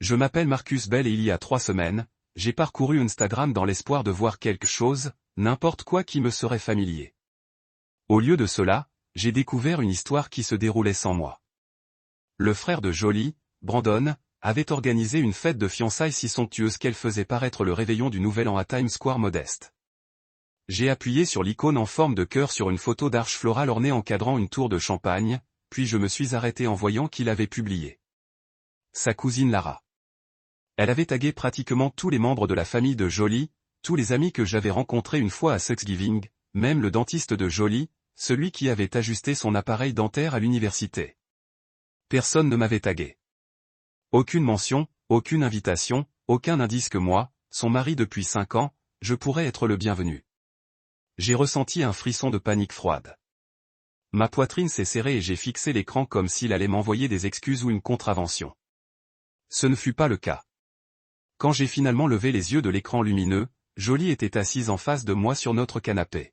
Je m'appelle Marcus Bell et il y a 3 semaines, j'ai parcouru Instagram dans l'espoir de voir quelque chose, n'importe quoi qui me serait familier. Au lieu de cela, j'ai découvert une histoire qui se déroulait sans moi. Le frère de Jolie, Brandon, avait organisé une fête de fiançailles si somptueuse qu'elle faisait paraître le réveillon du Nouvel An à Times Square modeste. J'ai appuyé sur l'icône en forme de cœur sur une photo d'arche florale ornée encadrant une tour de champagne, puis je me suis arrêté en voyant qu'il avait publié sa cousine Lara. Elle avait tagué pratiquement tous les membres de la famille de Jolie, tous les amis que j'avais rencontrés une fois à Thanksgiving, même le dentiste de Jolie, celui qui avait ajusté son appareil dentaire à l'université. Personne ne m'avait tagué. Aucune mention, aucune invitation, aucun indice que moi, son mari depuis 5 ans, je pourrais être le bienvenu. J'ai ressenti un frisson de panique froide. Ma poitrine s'est serrée et j'ai fixé l'écran comme s'il allait m'envoyer des excuses ou une contravention. Ce ne fut pas le cas. Quand j'ai finalement levé les yeux de l'écran lumineux, Jolie était assise en face de moi sur notre canapé.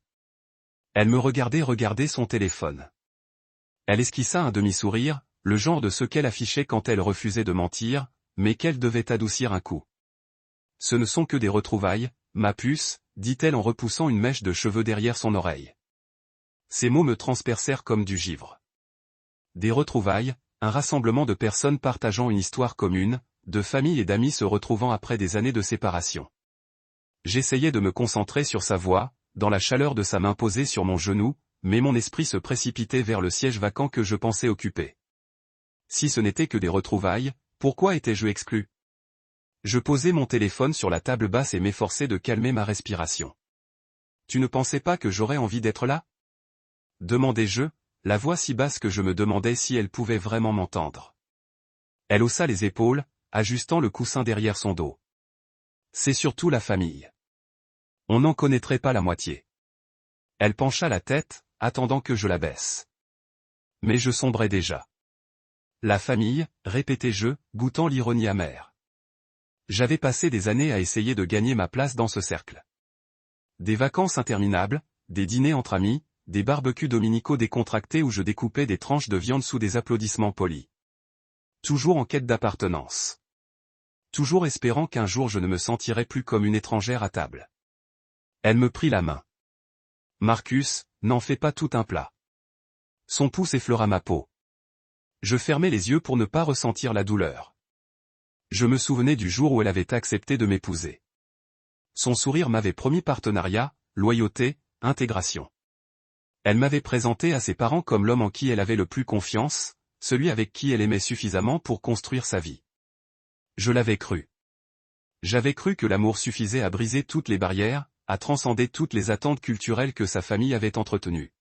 Elle me regardait son téléphone. Elle esquissa un demi-sourire, le genre de ce qu'elle affichait quand elle refusait de mentir, mais qu'elle devait adoucir un coup. Ce ne sont que des retrouvailles, ma puce, dit-elle en repoussant une mèche de cheveux derrière son oreille. Ces mots me transpercèrent comme du givre. Des retrouvailles, un rassemblement de personnes partageant une histoire commune, de familles et d'amis se retrouvant après des années de séparation. J'essayais de me concentrer sur sa voix, dans la chaleur de sa main posée sur mon genou, mais mon esprit se précipitait vers le siège vacant que je pensais occuper. Si ce n'était que des retrouvailles, pourquoi étais-je exclu? Je posai mon téléphone sur la table basse et m'efforçai de calmer ma respiration. Tu ne pensais pas que j'aurais envie d'être là? Demandai-je, la voix si basse que je me demandais si elle pouvait vraiment m'entendre. Elle haussa les épaules, ajustant le coussin derrière son dos. C'est surtout la famille. On n'en connaîtrait pas la moitié. Elle pencha la tête, attendant que je la baisse. Mais je sombrais déjà. La famille, répétai-je, goûtant l'ironie amère. J'avais passé des années à essayer de gagner ma place dans ce cercle. Des vacances interminables, des dîners entre amis, des barbecues dominicaux décontractés où je découpais des tranches de viande sous des applaudissements polis. Toujours en quête d'appartenance. Toujours espérant qu'un jour je ne me sentirais plus comme une étrangère à table. Elle me prit la main. Marcus, n'en fais pas tout un plat. Son pouce effleura ma peau. Je fermai les yeux pour ne pas ressentir la douleur. Je me souvenais du jour où elle avait accepté de m'épouser. Son sourire m'avait promis partenariat, loyauté, intégration. Elle m'avait présenté à ses parents comme l'homme en qui elle avait le plus confiance, celui avec qui elle aimait suffisamment pour construire sa vie. Je l'avais cru. J'avais cru que l'amour suffisait à briser toutes les barrières, à transcender toutes les attentes culturelles que sa famille avait entretenues.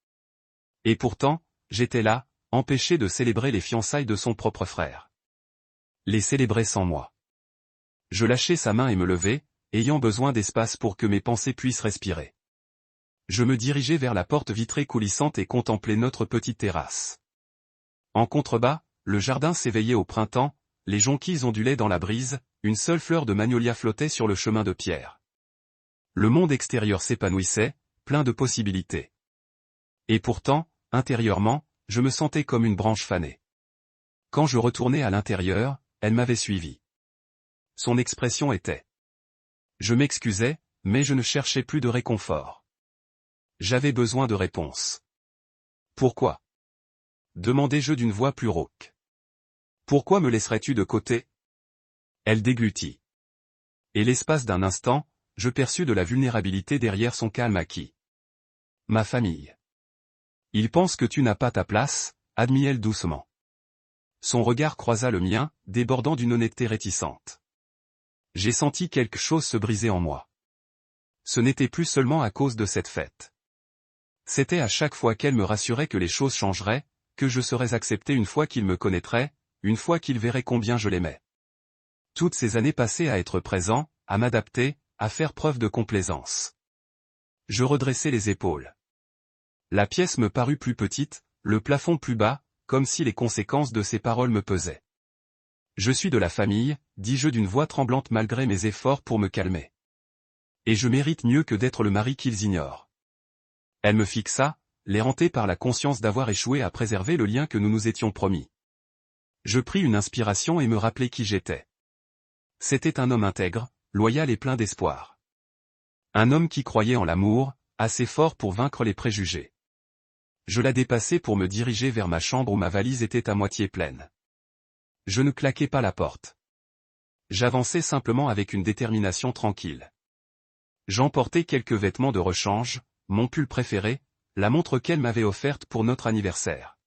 Et pourtant, j'étais là, empêché de célébrer les fiançailles de son propre frère. Les célébrer sans moi. Je lâchai sa main et me levai, ayant besoin d'espace pour que mes pensées puissent respirer. Je me dirigeai vers la porte vitrée coulissante et contemplai notre petite terrasse. En contrebas, le jardin s'éveillait au printemps, les jonquilles ondulaient dans la brise, une seule fleur de magnolia flottait sur le chemin de pierre. Le monde extérieur s'épanouissait, plein de possibilités. Et pourtant, intérieurement, je me sentais comme une branche fanée. Quand je retournai à l'intérieur, elle m'avait suivi. Son expression était. Je m'excusais, mais je ne cherchais plus de réconfort. J'avais besoin de réponses. Pourquoi? Demandai-je d'une voix plus rauque. Pourquoi me laisserais-tu de côté? Elle déglutit. Et l'espace d'un instant, je perçus de la vulnérabilité derrière son calme acquis. Ma famille. Ils pensent que tu n'as pas ta place, admit-elle doucement. Son regard croisa le mien, débordant d'une honnêteté réticente. J'ai senti quelque chose se briser en moi. Ce n'était plus seulement à cause de cette fête. C'était à chaque fois qu'elle me rassurait que les choses changeraient, que je serais accepté une fois qu'il me connaîtrait, une fois qu'il verrait combien je l'aimais. Toutes ces années passées à être présent, à m'adapter, à faire preuve de complaisance. Je redressai les épaules. La pièce me parut plus petite, le plafond plus bas, comme si les conséquences de ces paroles me pesaient. Je suis de la famille, dis-je d'une voix tremblante malgré mes efforts pour me calmer. Et je mérite mieux que d'être le mari qu'ils ignorent. Elle me fixa, l'air hanté par la conscience d'avoir échoué à préserver le lien que nous nous étions promis. Je pris une inspiration et me rappelai qui j'étais. C'était un homme intègre, loyal et plein d'espoir. Un homme qui croyait en l'amour, assez fort pour vaincre les préjugés. Je la dépassai pour me diriger vers ma chambre où ma valise était à moitié pleine. Je ne claquai pas la porte. J'avançai simplement avec une détermination tranquille. J'emportai quelques vêtements de rechange, mon pull préféré, la montre qu'elle m'avait offerte pour notre anniversaire.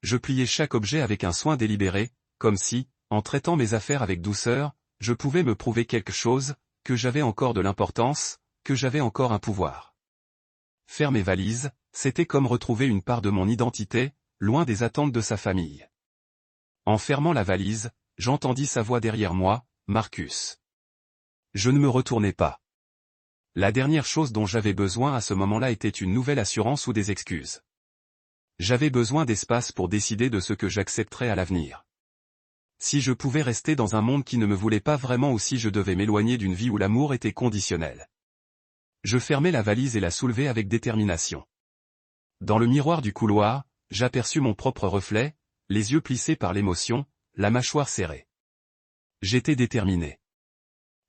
Je pliai chaque objet avec un soin délibéré, comme si, en traitant mes affaires avec douceur, je pouvais me prouver quelque chose, que j'avais encore de l'importance, que j'avais encore un pouvoir. Faire mes valises, c'était comme retrouver une part de mon identité, loin des attentes de sa famille. En fermant la valise, j'entendis sa voix derrière moi, « Marcus. » Je ne me retournai pas. La dernière chose dont j'avais besoin à ce moment-là était une nouvelle assurance ou des excuses. J'avais besoin d'espace pour décider de ce que j'accepterais à l'avenir. Si je pouvais rester dans un monde qui ne me voulait pas vraiment ou si je devais m'éloigner d'une vie où l'amour était conditionnel. Je fermai la valise et la soulevai avec détermination. Dans le miroir du couloir, j'aperçus mon propre reflet, les yeux plissés par l'émotion, la mâchoire serrée. J'étais déterminé.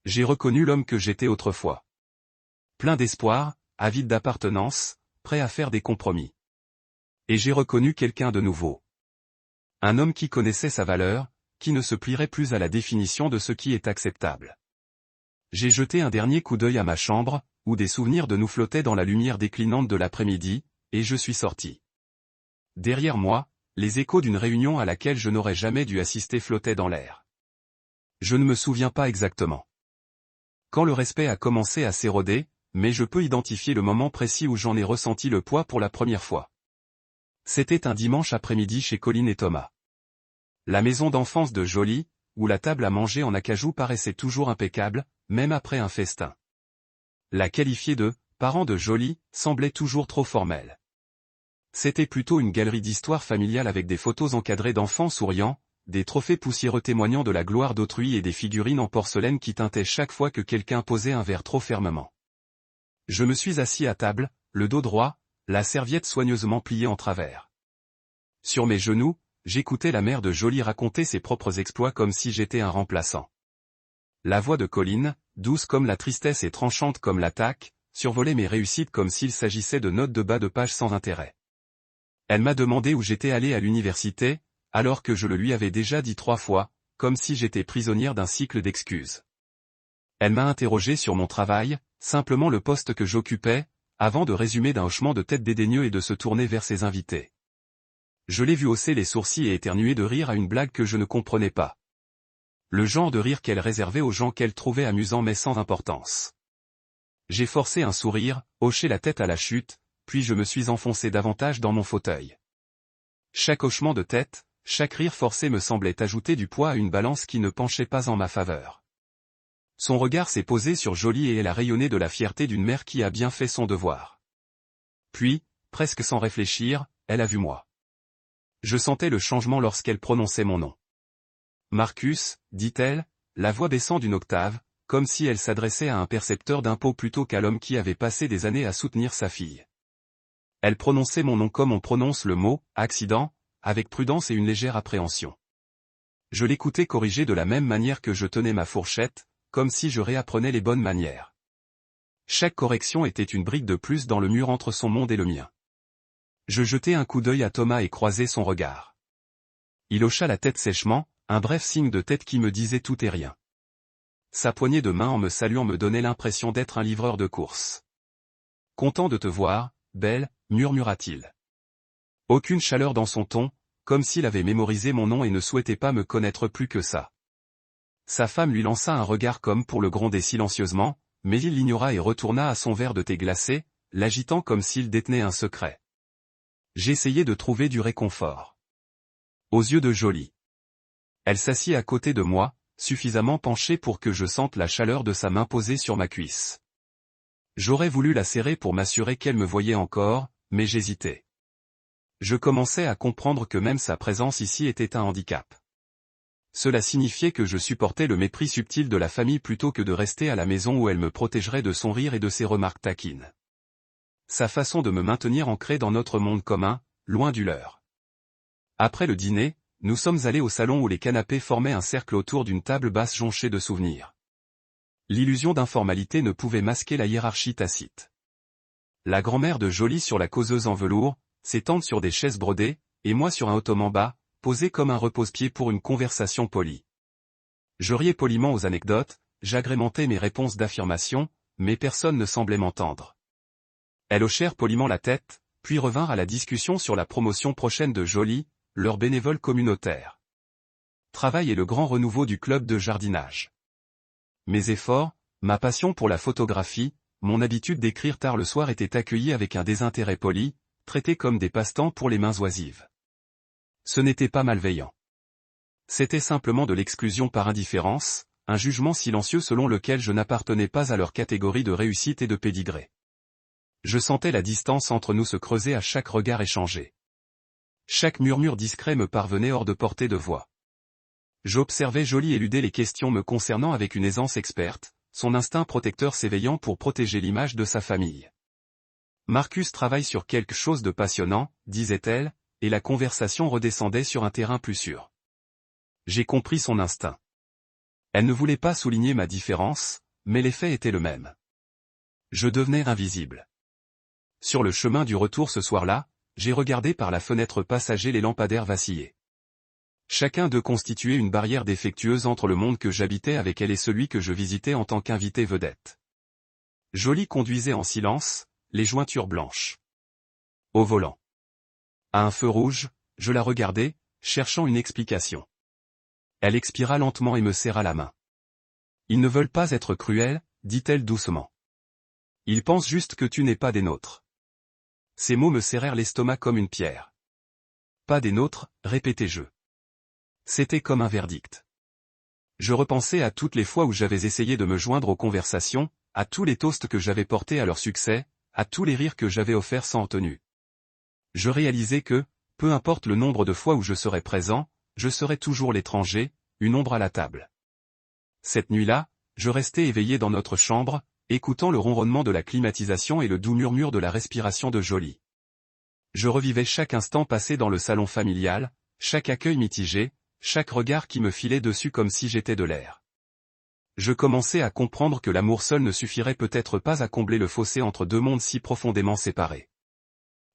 J'ai reconnu l'homme que j'étais autrefois. Plein d'espoir, avide d'appartenance, prêt à faire des compromis. Et j'ai reconnu quelqu'un de nouveau. Un homme qui connaissait sa valeur, qui ne se plierait plus à la définition de ce qui est acceptable. J'ai jeté un dernier coup d'œil à ma chambre, où des souvenirs de nous flottaient dans la lumière déclinante de l'après-midi, et je suis sorti. Derrière moi, les échos d'une réunion à laquelle je n'aurais jamais dû assister flottaient dans l'air. Je ne me souviens pas exactement quand le respect a commencé à s'éroder, mais je peux identifier le moment précis où j'en ai ressenti le poids pour la première fois. C'était un dimanche après-midi chez Colline et Thomas. La maison d'enfance de Jolie, où la table à manger en acajou paraissait toujours impeccable, même après un festin. La qualifier de « parents de Jolie » semblait toujours trop formelle. C'était plutôt une galerie d'histoires familiales avec des photos encadrées d'enfants souriants, des trophées poussiéreux témoignant de la gloire d'autrui et des figurines en porcelaine qui tintaient chaque fois que quelqu'un posait un verre trop fermement. Je me suis assis à table, le dos droit, la serviette soigneusement pliée en travers. Sur mes genoux, j'écoutais la mère de Jolie raconter ses propres exploits comme si j'étais un remplaçant. La voix de Colline, douce comme la tristesse et tranchante comme l'attaque, survolait mes réussites comme s'il s'agissait de notes de bas de page sans intérêt. Elle m'a demandé où j'étais allé à l'université, alors que je le lui avais déjà dit 3 fois, comme si j'étais prisonnière d'un cycle d'excuses. Elle m'a interrogé sur mon travail, simplement le poste que j'occupais, avant de résumer d'un hochement de tête dédaigneux et de se tourner vers ses invités. Je l'ai vu hausser les sourcils et éternuer de rire à une blague que je ne comprenais pas. Le genre de rire qu'elle réservait aux gens qu'elle trouvait amusants mais sans importance. J'ai forcé un sourire, hoché la tête à la chute, puis je me suis enfoncé davantage dans mon fauteuil. Chaque hochement de tête, chaque rire forcé me semblait ajouter du poids à une balance qui ne penchait pas en ma faveur. Son regard s'est posé sur Jolie et elle a rayonné de la fierté d'une mère qui a bien fait son devoir. Puis, presque sans réfléchir, elle a vu moi. Je sentais le changement lorsqu'elle prononçait mon nom. Marcus, dit-elle, la voix baissant d'une octave, comme si elle s'adressait à un percepteur d'impôts plutôt qu'à l'homme qui avait passé des années à soutenir sa fille. Elle prononçait mon nom comme on prononce le mot « accident », avec prudence et une légère appréhension. Je l'écoutais corriger de la même manière que je tenais ma fourchette, comme si je réapprenais les bonnes manières. Chaque correction était une brique de plus dans le mur entre son monde et le mien. Je jetai un coup d'œil à Thomas et croisai son regard. Il hocha la tête sèchement, un bref signe de tête qui me disait tout et rien. Sa poignée de main en me saluant me donnait l'impression d'être un livreur de course. « Content de te voir, belle », murmura-t-il. Aucune chaleur dans son ton, comme s'il avait mémorisé mon nom et ne souhaitait pas me connaître plus que ça. Sa femme lui lança un regard comme pour le gronder silencieusement, mais il l'ignora et retourna à son verre de thé glacé, l'agitant comme s'il détenait un secret. J'essayai de trouver du réconfort. Aux yeux de Jolie. Elle s'assit à côté de moi, suffisamment penchée pour que je sente la chaleur de sa main posée sur ma cuisse. J'aurais voulu la serrer pour m'assurer qu'elle me voyait encore, mais j'hésitais. Je commençais à comprendre que même sa présence ici était un handicap. Cela signifiait que je supportais le mépris subtil de la famille plutôt que de rester à la maison où elle me protégerait de son rire et de ses remarques taquines. Sa façon de me maintenir ancré dans notre monde commun, loin du leur. Après le dîner, nous sommes allés au salon où les canapés formaient un cercle autour d'une table basse jonchée de souvenirs. L'illusion d'informalité ne pouvait masquer la hiérarchie tacite. La grand-mère de Jolie sur la causeuse en velours, ses tantes sur des chaises brodées, et moi sur un ottoman bas, posé comme un repose-pied pour une conversation polie. Je riais poliment aux anecdotes, j'agrémentais mes réponses d'affirmation, mais personne ne semblait m'entendre. Elles hochèrent poliment la tête, puis revinrent à la discussion sur la promotion prochaine de Jolie, leur bénévole communautaire. Travail et le grand renouveau du club de jardinage. Mes efforts, ma passion pour la photographie, mon habitude d'écrire tard le soir étaient accueillis avec un désintérêt poli, traités comme des passe-temps pour les mains oisives. Ce n'était pas malveillant. C'était simplement de l'exclusion par indifférence, un jugement silencieux selon lequel je n'appartenais pas à leur catégorie de réussite et de pédigré. Je sentais la distance entre nous se creuser à chaque regard échangé. Chaque murmure discret me parvenait hors de portée de voix. J'observais Jolie éluder les questions me concernant avec une aisance experte, son instinct protecteur s'éveillant pour protéger l'image de sa famille. Marcus travaille sur quelque chose de passionnant, disait-elle, et la conversation redescendait sur un terrain plus sûr. J'ai compris son instinct. Elle ne voulait pas souligner ma différence, mais l'effet était le même. Je devenais invisible. Sur le chemin du retour ce soir-là, j'ai regardé par la fenêtre passager les lampadaires vaciller. Chacun d'eux constituait une barrière défectueuse entre le monde que j'habitais avec elle et celui que je visitais en tant qu'invité vedette. Jolie conduisait en silence, les jointures blanches. Au volant. À un feu rouge, je la regardai, cherchant une explication. Elle expira lentement et me serra la main. « Ils ne veulent pas être cruels, dit-elle doucement. Ils pensent juste que tu n'es pas des nôtres. » Ces mots me serrèrent l'estomac comme une pierre. « Pas des nôtres, répétai-je. » C'était comme un verdict. Je repensais à toutes les fois où j'avais essayé de me joindre aux conversations, à tous les toasts que j'avais portés à leur succès, à tous les rires que j'avais offerts sans retenue. Je réalisais que, peu importe le nombre de fois où je serais présent, je serais toujours l'étranger, une ombre à la table. Cette nuit-là, je restais éveillé dans notre chambre, écoutant le ronronnement de la climatisation et le doux murmure de la respiration de Jolie. Je revivais chaque instant passé dans le salon familial, chaque accueil mitigé, chaque regard qui me filait dessus comme si j'étais de l'air. Je commençais à comprendre que l'amour seul ne suffirait peut-être pas à combler le fossé entre deux mondes si profondément séparés.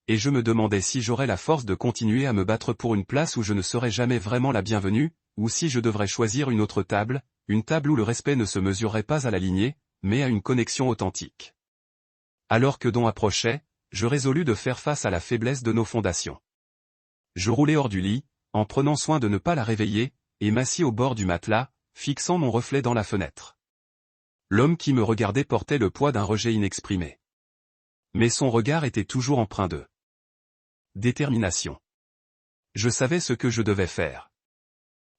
Et je me demandais si j'aurais la force de continuer à me battre pour une place où je ne serais jamais vraiment la bienvenue, ou si je devrais choisir une autre table, une table où le respect ne se mesurerait pas à la lignée, mais à une connexion authentique. Alors que Don approchait, je résolus de faire face à la faiblesse de nos fondations. Je roulai hors du lit, en prenant soin de ne pas la réveiller, et m'assis au bord du matelas, fixant mon reflet dans la fenêtre. L'homme qui me regardait portait le poids d'un rejet inexprimé. Mais son regard était toujours empreint de détermination. Je savais ce que je devais faire.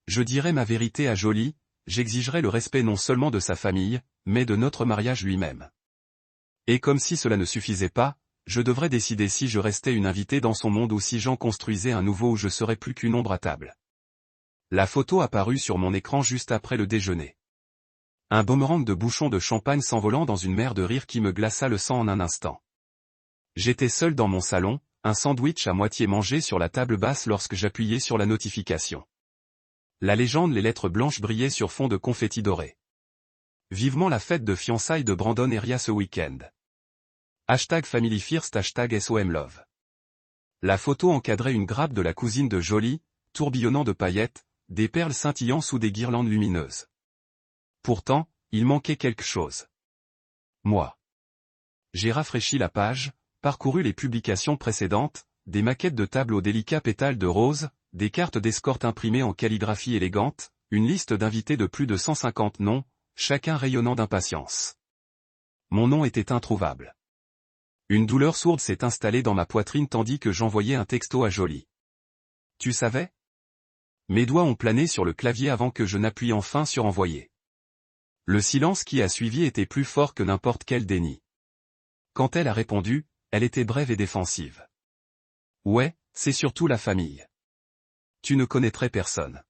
Je dirais ma vérité à Jolie, j'exigerais le respect non seulement de sa famille, mais de notre mariage lui-même. Et comme si cela ne suffisait pas, je devrais décider si je restais une invitée dans son monde ou si j'en construisais un nouveau où je serais plus qu'une ombre à table. La photo apparut sur mon écran juste après le déjeuner. Un boomerang de bouchons de champagne s'envolant dans une mer de rire qui me glaça le sang en un instant. J'étais seul dans mon salon, un sandwich à moitié mangé sur la table basse lorsque j'appuyais sur la notification. La légende les lettres blanches brillaient sur fond de confettis dorés. Vivement la fête de fiançailles de Brandon et Ria ce week-end. #FamilyFirst #SOMLove. La photo encadrait une grappe de la cousine de Jolie, tourbillonnant de paillettes, des perles scintillant sous des guirlandes lumineuses. Pourtant, il manquait quelque chose. Moi. J'ai rafraîchi la page, parcouru les publications précédentes, des maquettes de tables aux délicats pétales de rose, des cartes d'escorte imprimées en calligraphie élégante, une liste d'invités de plus de 150 noms, chacun rayonnant d'impatience. Mon nom était introuvable. Une douleur sourde s'est installée dans ma poitrine tandis que j'envoyais un texto à Jolie. Tu savais? Mes doigts ont plané sur le clavier avant que je n'appuie enfin sur envoyer. Le silence qui a suivi était plus fort que n'importe quel déni. Quand elle a répondu, elle était brève et défensive. Ouais, c'est surtout la famille. Tu ne connaîtrais personne.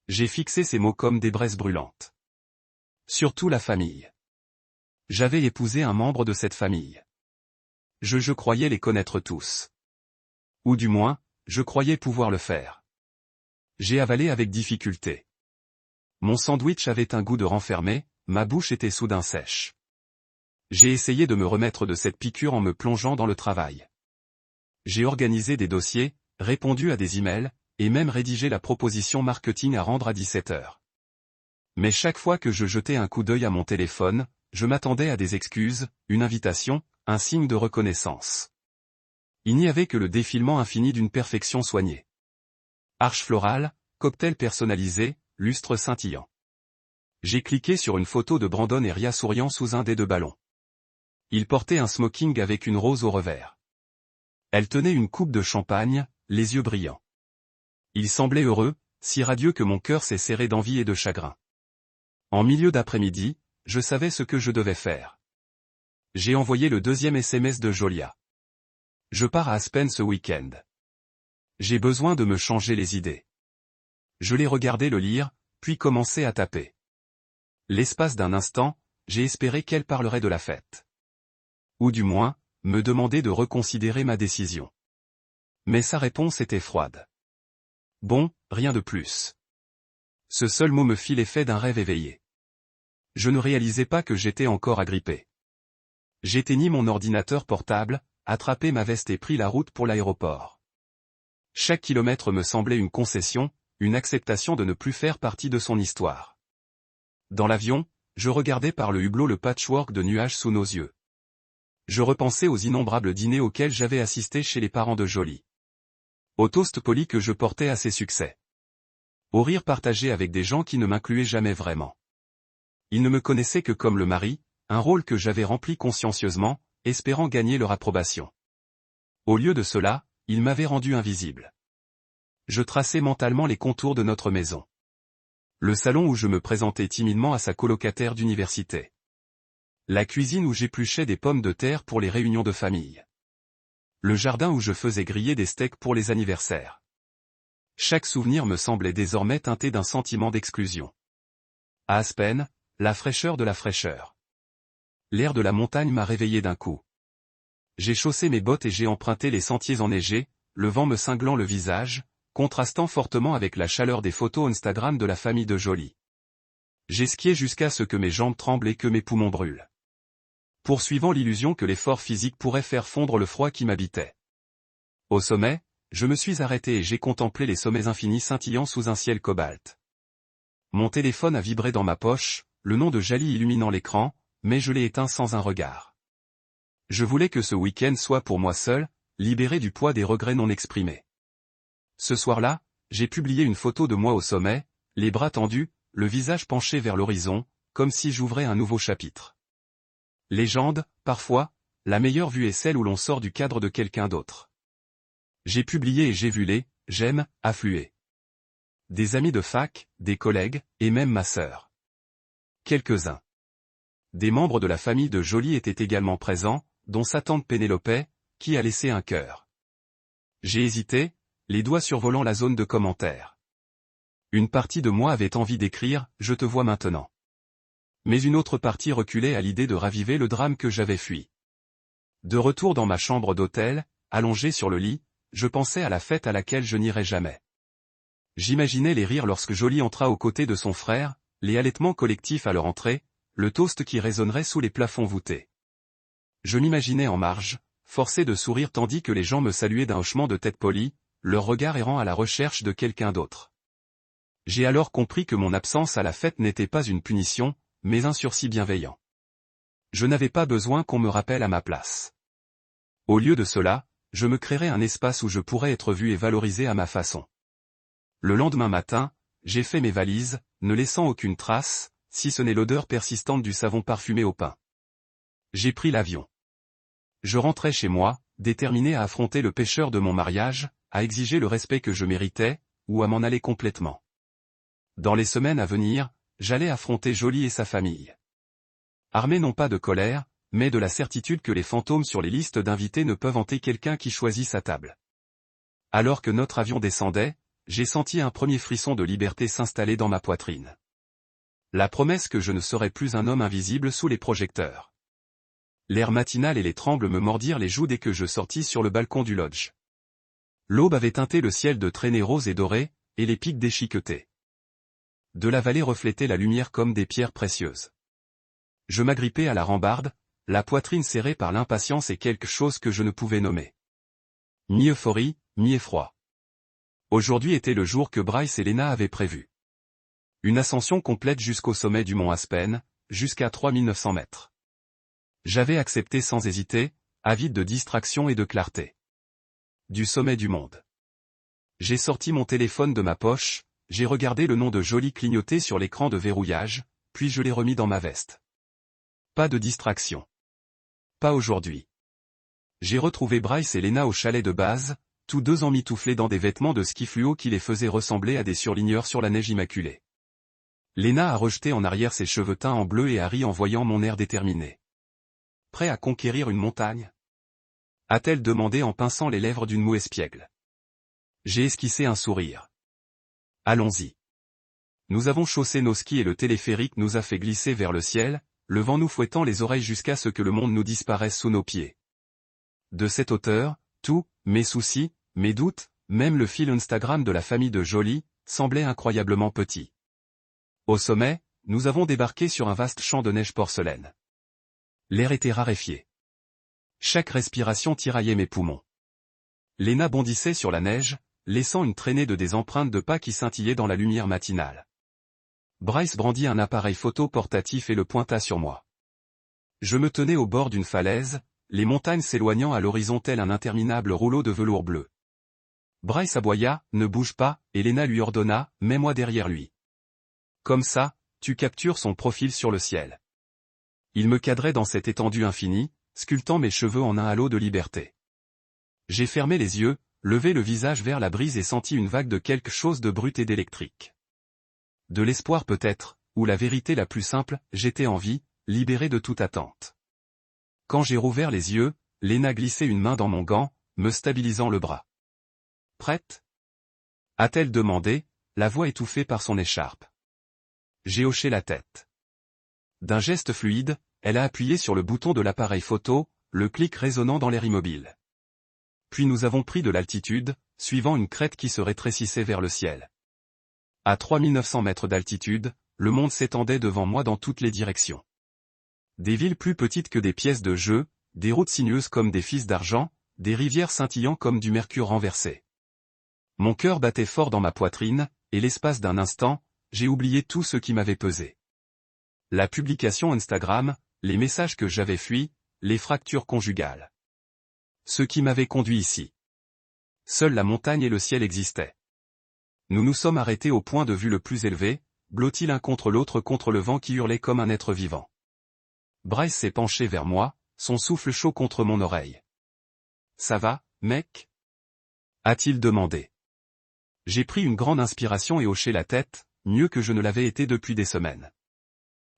J'ai fixé ces mots comme des braises brûlantes. Surtout la famille. J'avais épousé un membre de cette famille. Je croyais les connaître tous. Ou du moins, je croyais pouvoir le faire. J'ai avalé avec difficulté. Mon sandwich avait un goût de renfermé, ma bouche était soudain sèche. J'ai essayé de me remettre de cette piqûre en me plongeant dans le travail. J'ai organisé des dossiers, répondu à des emails, et même rédigé la proposition marketing à rendre à 17 heures. Mais chaque fois que je jetais un coup d'œil à mon téléphone, je m'attendais à des excuses, une invitation, un signe de reconnaissance. Il n'y avait que le défilement infini d'une perfection soignée. Arche florale, cocktail personnalisé, lustre scintillant. J'ai cliqué sur une photo de Brandon et Ria souriant sous un des deux ballons. Il portait un smoking avec une rose au revers. Elle tenait une coupe de champagne, les yeux brillants. Il semblait heureux, si radieux que mon cœur s'est serré d'envie et de chagrin. En milieu d'après-midi, je savais ce que je devais faire. J'ai envoyé le deuxième SMS de Jolia. Je pars à Aspen ce week-end. J'ai besoin de me changer les idées. Je l'ai regardé le lire, puis commencé à taper. L'espace d'un instant, j'ai espéré qu'elle parlerait de la fête. Ou du moins, me demander de reconsidérer ma décision. Mais sa réponse était froide. Bon, rien de plus. Ce seul mot me fit l'effet d'un rêve éveillé. Je ne réalisais pas que j'étais encore agrippé. J'éteignis mon ordinateur portable, attrapai ma veste et pris la route pour l'aéroport. Chaque kilomètre me semblait une concession, une acceptation de ne plus faire partie de son histoire. Dans l'avion, je regardais par le hublot le patchwork de nuages sous nos yeux. Je repensais aux innombrables dîners auxquels j'avais assisté chez les parents de Jolie. Au toast poli que je portais à ses succès. Au rire partagé avec des gens qui ne m'incluaient jamais vraiment. Ils ne me connaissaient que comme le mari, un rôle que j'avais rempli consciencieusement, espérant gagner leur approbation. Au lieu de cela, ils m'avaient rendu invisible. Je traçais mentalement les contours de notre maison. Le salon où je me présentais timidement à sa colocataire d'université. La cuisine où j'épluchais des pommes de terre pour les réunions de famille. Le jardin où je faisais griller des steaks pour les anniversaires. Chaque souvenir me semblait désormais teinté d'un sentiment d'exclusion. À Aspen, la fraîcheur de la fraîcheur. L'air de la montagne m'a réveillé d'un coup. J'ai chaussé mes bottes et j'ai emprunté les sentiers enneigés, le vent me cinglant le visage, contrastant fortement avec la chaleur des photos Instagram de la famille de Jolie. J'ai skié jusqu'à ce que mes jambes tremblent et que mes poumons brûlent. Poursuivant l'illusion que l'effort physique pourrait faire fondre le froid qui m'habitait. Au sommet, je me suis arrêté et j'ai contemplé les sommets infinis scintillant sous un ciel cobalt. Mon téléphone a vibré dans ma poche, le nom de Jali illuminant l'écran, mais je l'ai éteint sans un regard. Je voulais que ce week-end soit pour moi seul, libéré du poids des regrets non exprimés. Ce soir-là, j'ai publié une photo de moi au sommet, les bras tendus, le visage penché vers l'horizon, comme si j'ouvrais un nouveau chapitre. Légende, parfois, la meilleure vue est celle où l'on sort du cadre de quelqu'un d'autre. J'ai publié et j'ai vu les « j'aime » affluer. Des amis de fac, des collègues, et même ma sœur. Quelques-uns. Des membres de la famille de Jolie étaient également présents, dont sa tante Pénélope, qui a laissé un cœur. J'ai hésité, les doigts survolant la zone de commentaires. Une partie de moi avait envie d'écrire « Je te vois maintenant ». Mais une autre partie reculait à l'idée de raviver le drame que j'avais fui. De retour dans ma chambre d'hôtel, allongé sur le lit, je pensais à la fête à laquelle je n'irais jamais. J'imaginais les rires lorsque Jolie entra aux côtés de son frère, les halètements collectifs à leur entrée, le toast qui résonnerait sous les plafonds voûtés. Je m'imaginais en marge, forcé de sourire tandis que les gens me saluaient d'un hochement de tête poli, leur regard errant à la recherche de quelqu'un d'autre. J'ai alors compris que mon absence à la fête n'était pas une punition, mais un sursis bienveillant. Je n'avais pas besoin qu'on me rappelle à ma place. Au lieu de cela, je me créerais un espace où je pourrais être vu et valorisé à ma façon. Le lendemain matin, j'ai fait mes valises, ne laissant aucune trace, si ce n'est l'odeur persistante du savon parfumé au pain. J'ai pris l'avion. Je rentrais chez moi, déterminé à affronter le pécheur de mon mariage, à exiger le respect que je méritais, ou à m'en aller complètement. Dans les semaines à venir, j'allais affronter Jolie et sa famille. Armé non pas de colère, mais de la certitude que les fantômes sur les listes d'invités ne peuvent hanter quelqu'un qui choisit sa table. Alors que notre avion descendait, j'ai senti un premier frisson de liberté s'installer dans ma poitrine. La promesse que je ne serais plus un homme invisible sous les projecteurs. L'air matinal et les trembles me mordirent les joues dès que je sortis sur le balcon du lodge. L'aube avait teinté le ciel de traînées roses et dorées, et les pics déchiquetés de la vallée reflétaient la lumière comme des pierres précieuses. Je m'agrippais à la rambarde, la poitrine serrée par l'impatience et quelque chose que je ne pouvais nommer. Mi-euphorie, mi-effroi. Aujourd'hui était le jour que Bryce et Lena avaient prévu. Une ascension complète jusqu'au sommet du mont Aspen, jusqu'à 3900 mètres. J'avais accepté sans hésiter, avide de distraction et de clarté. Du sommet du monde. J'ai sorti mon téléphone de ma poche, j'ai regardé le nom de Jolie clignoter sur l'écran de verrouillage, puis je l'ai remis dans ma veste. Pas de distraction. Pas aujourd'hui. J'ai retrouvé Bryce et Lena au chalet de base, tous deux emmitouflés dans des vêtements de ski fluo qui les faisaient ressembler à des surligneurs sur la neige immaculée. Lena a rejeté en arrière ses cheveux teints en bleu et a ri en voyant mon air déterminé. Prêt à conquérir une montagne? A-t-elle demandé en pinçant les lèvres d'une moue espiègle. J'ai esquissé un sourire. Allons-y. Nous avons chaussé nos skis et le téléphérique nous a fait glisser vers le ciel, le vent nous fouettant les oreilles jusqu'à ce que le monde nous disparaisse sous nos pieds. De cette hauteur, tout, mes soucis, mes doutes, même le fil Instagram de la famille de Jolie, semblait incroyablement petit. Au sommet, nous avons débarqué sur un vaste champ de neige porcelaine. L'air était raréfié. Chaque respiration tiraillait mes poumons. Lena bondissait sur la neige, laissant une traînée de des empreintes de pas qui scintillaient dans la lumière matinale. Bryce brandit un appareil photo portatif et le pointa sur moi. Je me tenais au bord d'une falaise, les montagnes s'éloignant à l'horizon tel un interminable rouleau de velours bleu. Bryce aboya, ne bouge pas, et Lena lui ordonna, mets-moi derrière lui. Comme ça, tu captures son profil sur le ciel. Il me cadrait dans cette étendue infinie, sculptant mes cheveux en un halo de liberté. J'ai fermé les yeux, levé le visage vers la brise et senti une vague de quelque chose de brut et d'électrique. De l'espoir peut-être, ou la vérité la plus simple, j'étais en vie, libéré de toute attente. Quand j'ai rouvert les yeux, Lena glissait une main dans mon gant, me stabilisant le bras. Prête? A-t-elle demandé, la voix étouffée par son écharpe. J'ai hoché la tête. D'un geste fluide, elle a appuyé sur le bouton de l'appareil photo, le clic résonnant dans l'air immobile. Puis nous avons pris de l'altitude, suivant une crête qui se rétrécissait vers le ciel. À 3900 mètres d'altitude, le monde s'étendait devant moi dans toutes les directions. Des villes plus petites que des pièces de jeu, des routes sinueuses comme des fils d'argent, des rivières scintillant comme du mercure renversé. Mon cœur battait fort dans ma poitrine, et l'espace d'un instant, j'ai oublié tout ce qui m'avait pesé. La publication Instagram, les messages que j'avais fuis, les fractures conjugales. Ce qui m'avait conduit ici. Seule la montagne et le ciel existaient. Nous nous sommes arrêtés au point de vue le plus élevé, blottis l'un contre l'autre contre le vent qui hurlait comme un être vivant. Bryce s'est penché vers moi, son souffle chaud contre mon oreille. « Ça va, mec ?» a-t-il demandé. J'ai pris une grande inspiration et hoché la tête, mieux que je ne l'avais été depuis des semaines.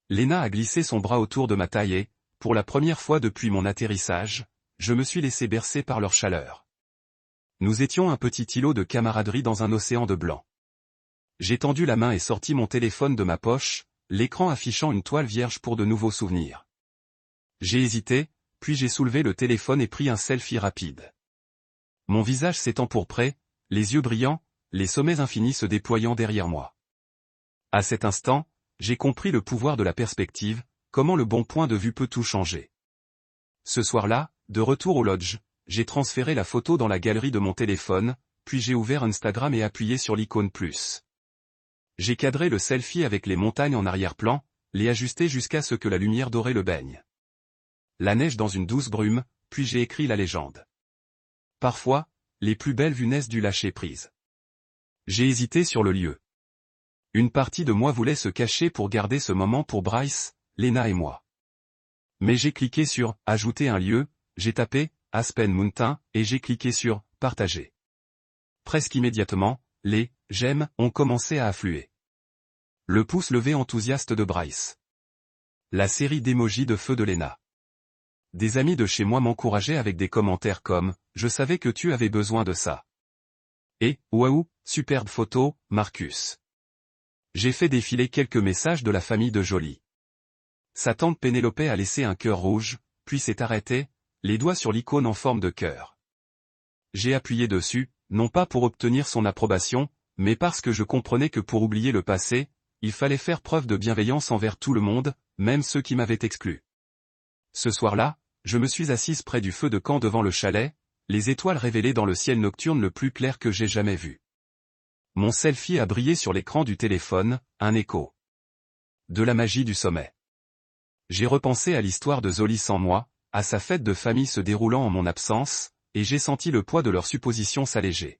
Lena a glissé son bras autour de ma taille et, pour la première fois depuis mon atterrissage, je me suis laissé bercer par leur chaleur. Nous étions un petit îlot de camaraderie dans un océan de blanc. J'ai tendu la main et sorti mon téléphone de ma poche, l'écran affichant une toile vierge pour de nouveaux souvenirs. J'ai hésité, puis j'ai soulevé le téléphone et pris un selfie rapide. Mon visage s'est empourpré, les yeux brillants, les sommets infinis se déployant derrière moi. À cet instant, j'ai compris le pouvoir de la perspective, comment le bon point de vue peut tout changer. Ce soir-là, de retour au lodge, j'ai transféré la photo dans la galerie de mon téléphone, puis j'ai ouvert Instagram et appuyé sur l'icône plus. J'ai cadré le selfie avec les montagnes en arrière-plan, les ajusté jusqu'à ce que la lumière dorée le baigne. La neige dans une douce brume, puis j'ai écrit la légende. Parfois, les plus belles vues naissent du lâcher-prise. J'ai hésité sur le lieu. Une partie de moi voulait se cacher pour garder ce moment pour Bryce, Lena et moi. Mais j'ai cliqué sur « Ajouter un lieu », j'ai tapé « Aspen Mountain » et j'ai cliqué sur « Partager ». Presque immédiatement, les « j'aime » ont commencé à affluer. Le pouce levé enthousiaste de Bryce. La série d'émojis de feu de Lena. Des amis de chez moi m'encourageaient avec des commentaires comme « Je savais que tu avais besoin de ça ». Et « Waouh, superbe photo, Marcus ». J'ai fait défiler quelques messages de la famille de Jolie. Sa tante Pénélope a laissé un cœur rouge, puis s'est arrêtée, les doigts sur l'icône en forme de cœur. J'ai appuyé dessus, non pas pour obtenir son approbation, mais parce que je comprenais que pour oublier le passé, il fallait faire preuve de bienveillance envers tout le monde, même ceux qui m'avaient exclu. Ce soir-là, je me suis assise près du feu de camp devant le chalet, les étoiles révélées dans le ciel nocturne le plus clair que j'ai jamais vu. Mon selfie a brillé sur l'écran du téléphone, un écho. De la magie du sommet. J'ai repensé à l'histoire de Zoli sans moi, à sa fête de famille se déroulant en mon absence, et j'ai senti le poids de leurs suppositions s'alléger.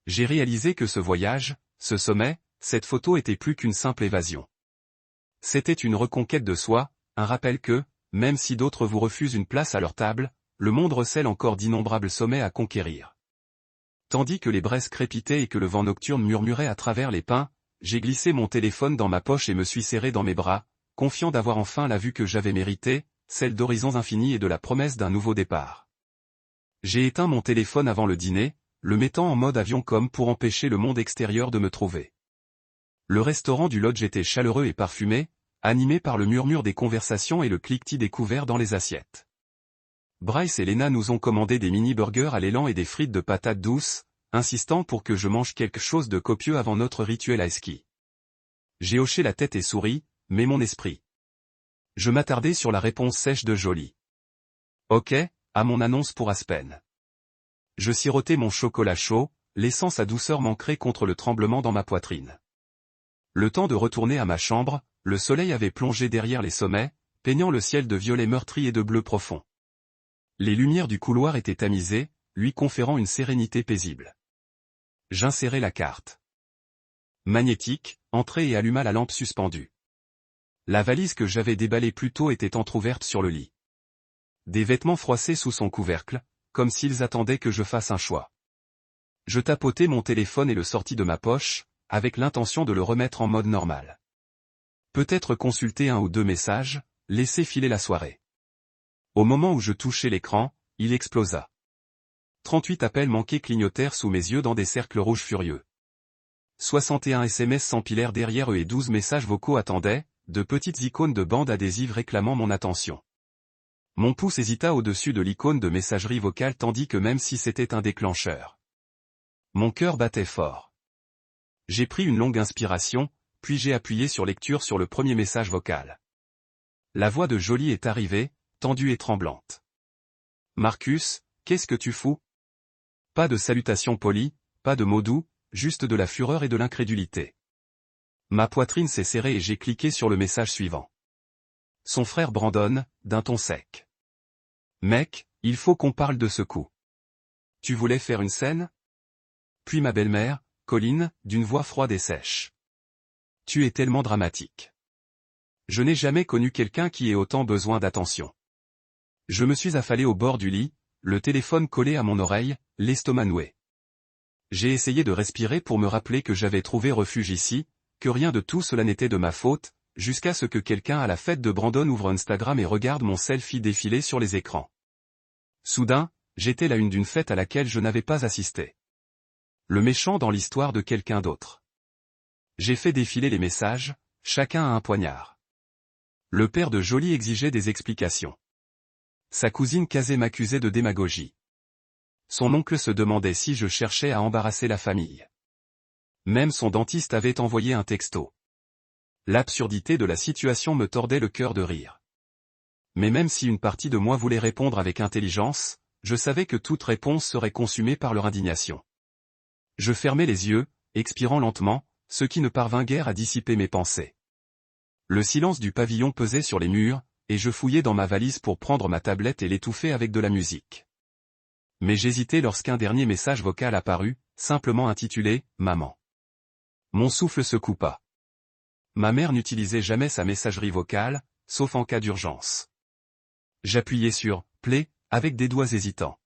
J'ai réalisé que ce voyage, ce sommet, cette photo était plus qu'une simple évasion. C'était une reconquête de soi, un rappel que, même si d'autres vous refusent une place à leur table, le monde recèle encore d'innombrables sommets à conquérir. Tandis que les braises crépitaient et que le vent nocturne murmurait à travers les pins, j'ai glissé mon téléphone dans ma poche et me suis serré dans mes bras, confiant d'avoir enfin la vue que j'avais méritée, celle d'horizons infinis et de la promesse d'un nouveau départ. J'ai éteint mon téléphone avant le dîner, le mettant en mode avion comme pour empêcher le monde extérieur de me trouver. Le restaurant du lodge était chaleureux et parfumé, animé par le murmure des conversations et le cliquetis des couverts dans les assiettes. Bryce et Lena nous ont commandé des mini-burgers à l'élan et des frites de patates douces, insistant pour que je mange quelque chose de copieux avant notre rituel à ski. J'ai hoché la tête et souri, mais mon esprit. Je m'attardais sur la réponse sèche de Jolie. Ok, à mon annonce pour Aspen. Je sirotais mon chocolat chaud, laissant sa douceur m'ancrer contre le tremblement dans ma poitrine. Le temps de retourner à ma chambre, le soleil avait plongé derrière les sommets, peignant le ciel de violet meurtri et de bleu profond. Les lumières du couloir étaient tamisées, lui conférant une sérénité paisible. J'insérai la carte magnétique, entrai et alluma la lampe suspendue. La valise que j'avais déballée plus tôt était entr'ouverte sur le lit. Des vêtements froissés sous son couvercle, comme s'ils attendaient que je fasse un choix. Je tapotai mon téléphone et le sortis de ma poche, avec l'intention de le remettre en mode normal. Peut-être consulter un ou deux messages, laisser filer la soirée. Au moment où je touchais l'écran, il explosa. 38 appels manqués clignotèrent sous mes yeux dans des cercles rouges furieux. 61 SMS s'empilèrent derrière eux et 12 messages vocaux attendaient, de petites icônes de bandes adhésives réclamant mon attention. Mon pouce hésita au-dessus de l'icône de messagerie vocale tandis que même si c'était un déclencheur. Mon cœur battait fort. J'ai pris une longue inspiration, puis j'ai appuyé sur lecture sur le premier message vocal. La voix de Jolie est arrivée, tendue et tremblante. Marcus, qu'est-ce que tu fous? Pas de salutation polie, pas de mots doux, juste de la fureur et de l'incrédulité. Ma poitrine s'est serrée et j'ai cliqué sur le message suivant. Son frère Brandon, d'un ton sec. Mec, il faut qu'on parle de ce coup. Tu voulais faire une scène? Puis ma belle-mère, Colline, d'une voix froide et sèche. Tu es tellement dramatique. Je n'ai jamais connu quelqu'un qui ait autant besoin d'attention. Je me suis affalé au bord du lit, le téléphone collé à mon oreille, l'estomac noué. J'ai essayé de respirer pour me rappeler que j'avais trouvé refuge ici, que rien de tout cela n'était de ma faute, jusqu'à ce que quelqu'un à la fête de Brandon ouvre Instagram et regarde mon selfie défiler sur les écrans. Soudain, j'étais la une d'une fête à laquelle je n'avais pas assisté. Le méchant dans l'histoire de quelqu'un d'autre. J'ai fait défiler les messages, chacun a un poignard. Le père de Jolie exigeait des explications. Sa cousine Kazé m'accusait de démagogie. Son oncle se demandait si je cherchais à embarrasser la famille. Même son dentiste avait envoyé un texto. L'absurdité de la situation me tordait le cœur de rire. Mais même si une partie de moi voulait répondre avec intelligence, je savais que toute réponse serait consumée par leur indignation. Je fermai les yeux, expirant lentement, ce qui ne parvint guère à dissiper mes pensées. Le silence du pavillon pesait sur les murs, et je fouillais dans ma valise pour prendre ma tablette et l'étouffer avec de la musique. Mais j'hésitais lorsqu'un dernier message vocal apparut, simplement intitulé « Maman ». Mon souffle se coupa. Ma mère n'utilisait jamais sa messagerie vocale, sauf en cas d'urgence. J'appuyai sur « Play » avec des doigts hésitants.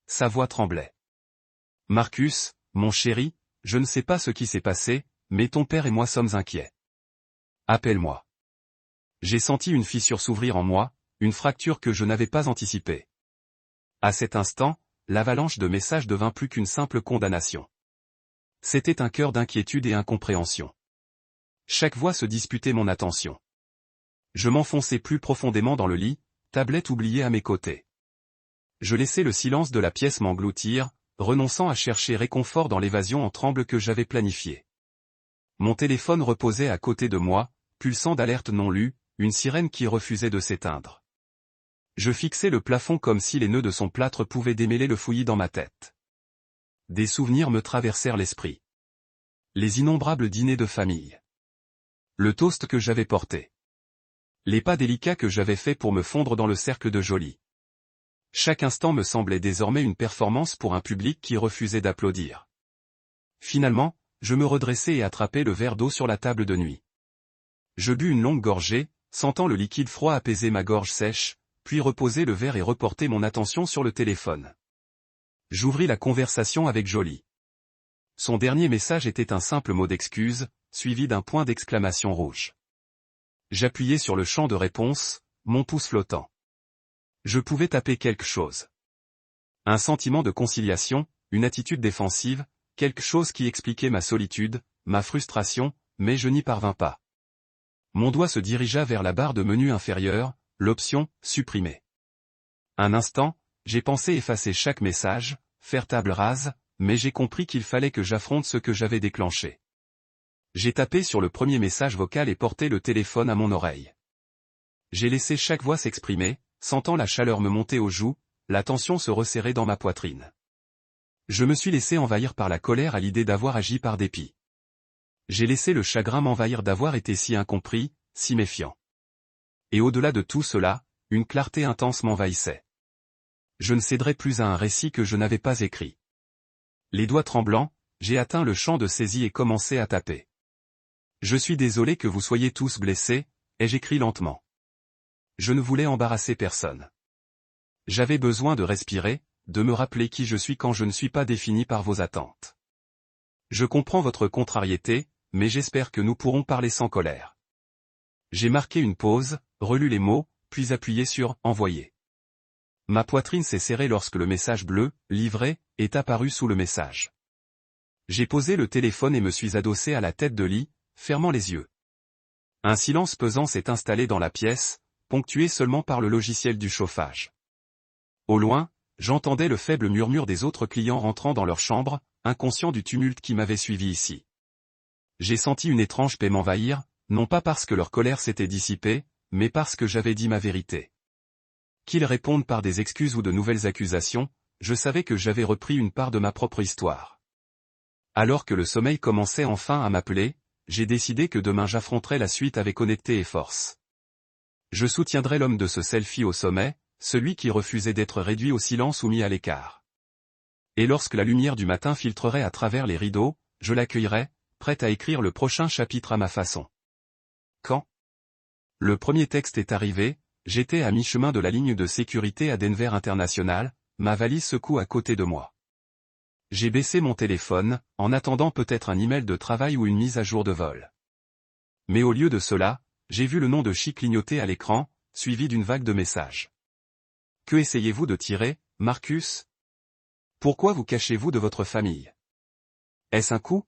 Sa voix tremblait. « Marcus, mon chéri, je ne sais pas ce qui s'est passé, mais ton père et moi sommes inquiets. Appelle-moi. » J'ai senti une fissure s'ouvrir en moi, une fracture que je n'avais pas anticipée. À cet instant, l'avalanche de messages devint plus qu'une simple condamnation. C'était un cœur d'inquiétude et incompréhension. Chaque voix se disputait mon attention. Je m'enfonçais plus profondément dans le lit, tablette oubliée à mes côtés. Je laissais le silence de la pièce m'engloutir, renonçant à chercher réconfort dans l'évasion en tremble que j'avais planifiée. Mon téléphone reposait à côté de moi, pulsant d'alerte non lue, une sirène qui refusait de s'éteindre. Je fixais le plafond comme si les nœuds de son plâtre pouvaient démêler le fouillis dans ma tête. Des souvenirs me traversèrent l'esprit. Les innombrables dîners de famille. Le toast que j'avais porté. Les pas délicats que j'avais faits pour me fondre dans le cercle de Jolie. Chaque instant me semblait désormais une performance pour un public qui refusait d'applaudir. Finalement, je me redressai et attrapai le verre d'eau sur la table de nuit. Je bus une longue gorgée, sentant le liquide froid apaiser ma gorge sèche, puis reposer le verre et reporter mon attention sur le téléphone. J'ouvris la conversation avec Jolie. Son dernier message était un simple mot d'excuse, suivi d'un point d'exclamation rouge. J'appuyai sur le champ de réponse, mon pouce flottant. Je pouvais taper quelque chose. Un sentiment de conciliation, une attitude défensive, quelque chose qui expliquait ma solitude, ma frustration, mais je n'y parvins pas. Mon doigt se dirigea vers la barre de menu inférieure, l'option « Supprimer ». Un instant, j'ai pensé effacer chaque message, faire table rase, mais j'ai compris qu'il fallait que j'affronte ce que j'avais déclenché. J'ai tapé sur le premier message vocal et porté le téléphone à mon oreille. J'ai laissé chaque voix s'exprimer, sentant la chaleur me monter aux joues, la tension se resserrer dans ma poitrine. Je me suis laissé envahir par la colère à l'idée d'avoir agi par dépit. J'ai laissé le chagrin m'envahir d'avoir été si incompris, si méfiant. Et au-delà de tout cela, une clarté intense m'envahissait. Je ne céderais plus à un récit que je n'avais pas écrit. Les doigts tremblants, j'ai atteint le champ de saisie et commencé à taper. Je suis désolé que vous soyez tous blessés, ai-je écrit lentement. Je ne voulais embarrasser personne. J'avais besoin de respirer, de me rappeler qui je suis quand je ne suis pas défini par vos attentes. Je comprends votre contrariété, mais j'espère que nous pourrons parler sans colère. J'ai marqué une pause, relu les mots, puis appuyé sur « Envoyer ». Ma poitrine s'est serrée lorsque le message bleu, livré, est apparu sous le message. J'ai posé le téléphone et me suis adossé à la tête de lit, fermant les yeux. Un silence pesant s'est installé dans la pièce, ponctué seulement par le logiciel du chauffage. Au loin, j'entendais le faible murmure des autres clients rentrant dans leur chambre, inconscients du tumulte qui m'avait suivi ici. J'ai senti une étrange paix m'envahir, non pas parce que leur colère s'était dissipée, mais parce que j'avais dit ma vérité. Qu'ils répondent par des excuses ou de nouvelles accusations, je savais que j'avais repris une part de ma propre histoire. Alors que le sommeil commençait enfin à m'appeler, j'ai décidé que demain j'affronterais la suite avec honnêteté et force. Je soutiendrais l'homme de ce selfie au sommet, celui qui refusait d'être réduit au silence ou mis à l'écart. Et lorsque la lumière du matin filtrerait à travers les rideaux, je l'accueillerais, prêt à écrire le prochain chapitre à ma façon. Quand le premier texte est arrivé, j'étais à mi-chemin de la ligne de sécurité à Denver International, ma valise secoue à côté de moi. J'ai baissé mon téléphone, en attendant peut-être un email de travail ou une mise à jour de vol. Mais au lieu de cela, j'ai vu le nom de Chi clignoter à l'écran, suivi d'une vague de messages. Que essayez-vous de tirer, Marcus? Pourquoi vous cachez-vous de votre famille? Est-ce un coup?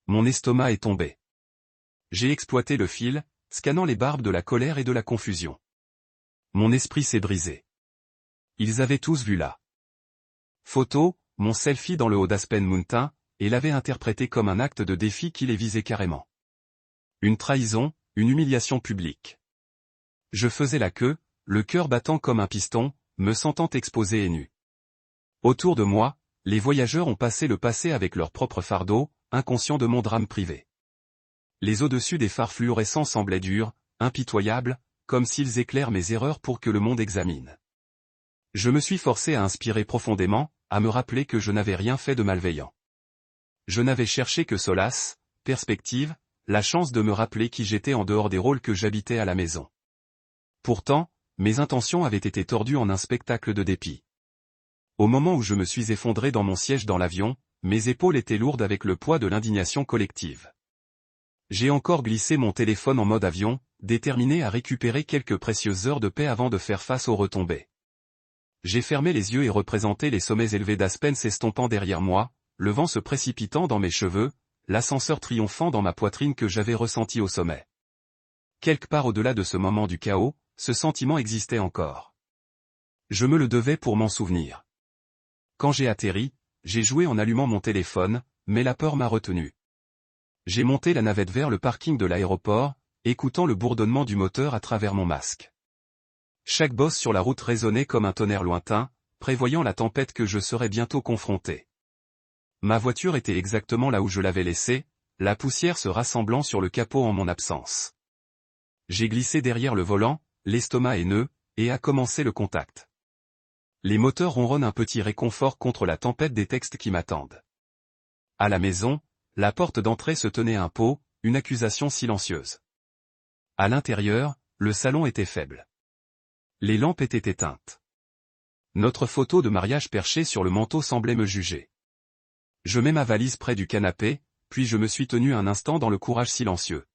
Mon estomac est tombé. J'ai exploité le fil, scannant les barbes de la colère et de la confusion. Mon esprit s'est brisé. Ils avaient tous vu la photo, mon selfie dans le haut d'Aspen Mountain, et l'avaient interprété comme un acte de défi qui les visait carrément. Une trahison, une humiliation publique. Je faisais la queue, le cœur battant comme un piston, me sentant exposé et nu. Autour de moi, les voyageurs ont passé le passé avec leur propre fardeau, inconscients de mon drame privé. Les au-dessus des phares fluorescents semblaient durs, impitoyables, comme s'ils éclairent mes erreurs pour que le monde examine. Je me suis forcé à inspirer profondément, à me rappeler que je n'avais rien fait de malveillant. Je n'avais cherché que solace, perspective, la chance de me rappeler qui j'étais en dehors des rôles que j'habitais à la maison. Pourtant, mes intentions avaient été tordues en un spectacle de dépit. Au moment où je me suis effondré dans mon siège dans l'avion, mes épaules étaient lourdes avec le poids de l'indignation collective. J'ai encore glissé mon téléphone en mode avion, déterminé à récupérer quelques précieuses heures de paix avant de faire face aux retombées. J'ai fermé les yeux et représenté les sommets élevés d'Aspen s'estompant derrière moi, le vent se précipitant dans mes cheveux, l'ascenseur triomphant dans ma poitrine que j'avais ressenti au sommet. Quelque part au-delà de ce moment du chaos, ce sentiment existait encore. Je me le devais pour m'en souvenir. Quand j'ai atterri, j'ai joué en allumant mon téléphone, mais la peur m'a retenu. J'ai monté la navette vers le parking de l'aéroport, écoutant le bourdonnement du moteur à travers mon masque. Chaque bosse sur la route résonnait comme un tonnerre lointain, prévoyant la tempête que je serais bientôt confronté. Ma voiture était exactement là où je l'avais laissée, la poussière se rassemblant sur le capot en mon absence. J'ai glissé derrière le volant, l'estomac haineux, et a commencé le contact. Les moteurs ronronnent un petit réconfort contre la tempête des textes qui m'attendent. À la maison, la porte d'entrée se tenait un pot, une accusation silencieuse. À l'intérieur, le salon était faible. Les lampes étaient éteintes. Notre photo de mariage perchée sur le manteau semblait me juger. Je mets ma valise près du canapé, puis je me suis tenu un instant dans le courage silencieux.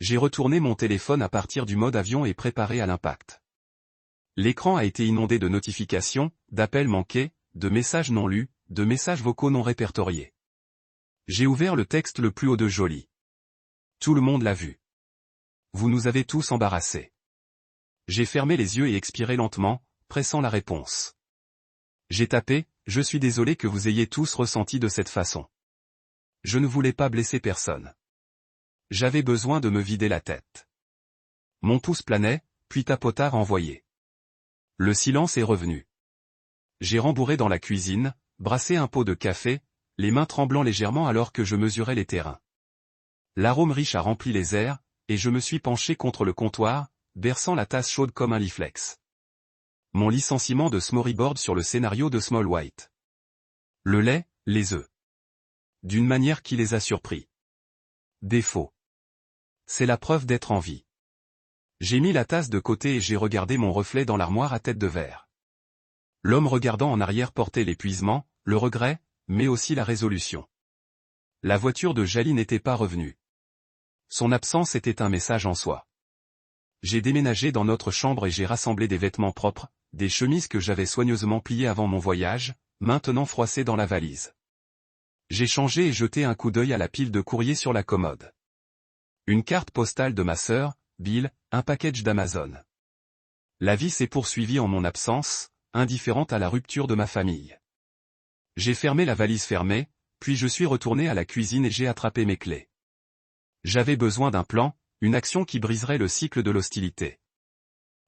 J'ai retourné mon téléphone à partir du mode avion et préparé à l'impact. L'écran a été inondé de notifications, d'appels manqués, de messages non lus, de messages vocaux non répertoriés. J'ai ouvert le texte le plus haut de Jolie. Tout le monde l'a vu. Vous nous avez tous embarrassés. J'ai fermé les yeux et expiré lentement, pressant la réponse. J'ai tapé, je suis désolé que vous ayez tous ressenti de cette façon. Je ne voulais pas blesser personne. J'avais besoin de me vider la tête. Mon pouce planait, puis tapota renvoyé. Le silence est revenu. J'ai rembourré dans la cuisine, brassé un pot de café, les mains tremblant légèrement alors que je mesurais les terrains. L'arôme riche a rempli les airs, et je me suis penché contre le comptoir, berçant la tasse chaude comme un Liflex. Mon licenciement de Smorryboard sur le scénario de Small White. Le lait, les œufs. D'une manière qui les a surpris. Défaut. C'est la preuve d'être en vie. J'ai mis la tasse de côté et j'ai regardé mon reflet dans l'armoire à tête de verre. L'homme regardant en arrière portait l'épuisement, le regret, mais aussi la résolution. La voiture de Jali n'était pas revenue. Son absence était un message en soi. J'ai déménagé dans notre chambre et j'ai rassemblé des vêtements propres, des chemises que j'avais soigneusement pliées avant mon voyage, maintenant froissées dans la valise. J'ai changé et jeté un coup d'œil à la pile de courrier sur la commode. Une carte postale de ma sœur, Bill, un package d'Amazon. La vie s'est poursuivie en mon absence, indifférente à la rupture de ma famille. J'ai fermé la valise fermée, puis je suis retourné à la cuisine et j'ai attrapé mes clés. J'avais besoin d'un plan, une action qui briserait le cycle de l'hostilité.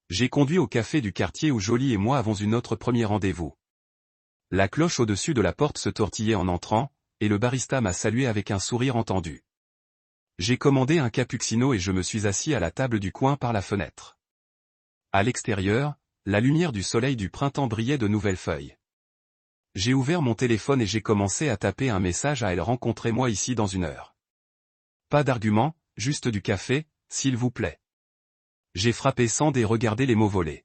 J'ai conduit au café du quartier où Jolie et moi avons eu notre premier rendez-vous. La cloche au-dessus de la porte se tortillait en entrant, et le barista m'a salué avec un sourire entendu. J'ai commandé un cappuccino et je me suis assis à la table du coin par la fenêtre. À l'extérieur, la lumière du soleil du printemps brillait de nouvelles feuilles. J'ai ouvert mon téléphone et j'ai commencé à taper un message à elle: rencontrez-moi ici dans 1 heure. Pas d'argument, juste du café, s'il vous plaît. J'ai frappé send et regardé les mots volés.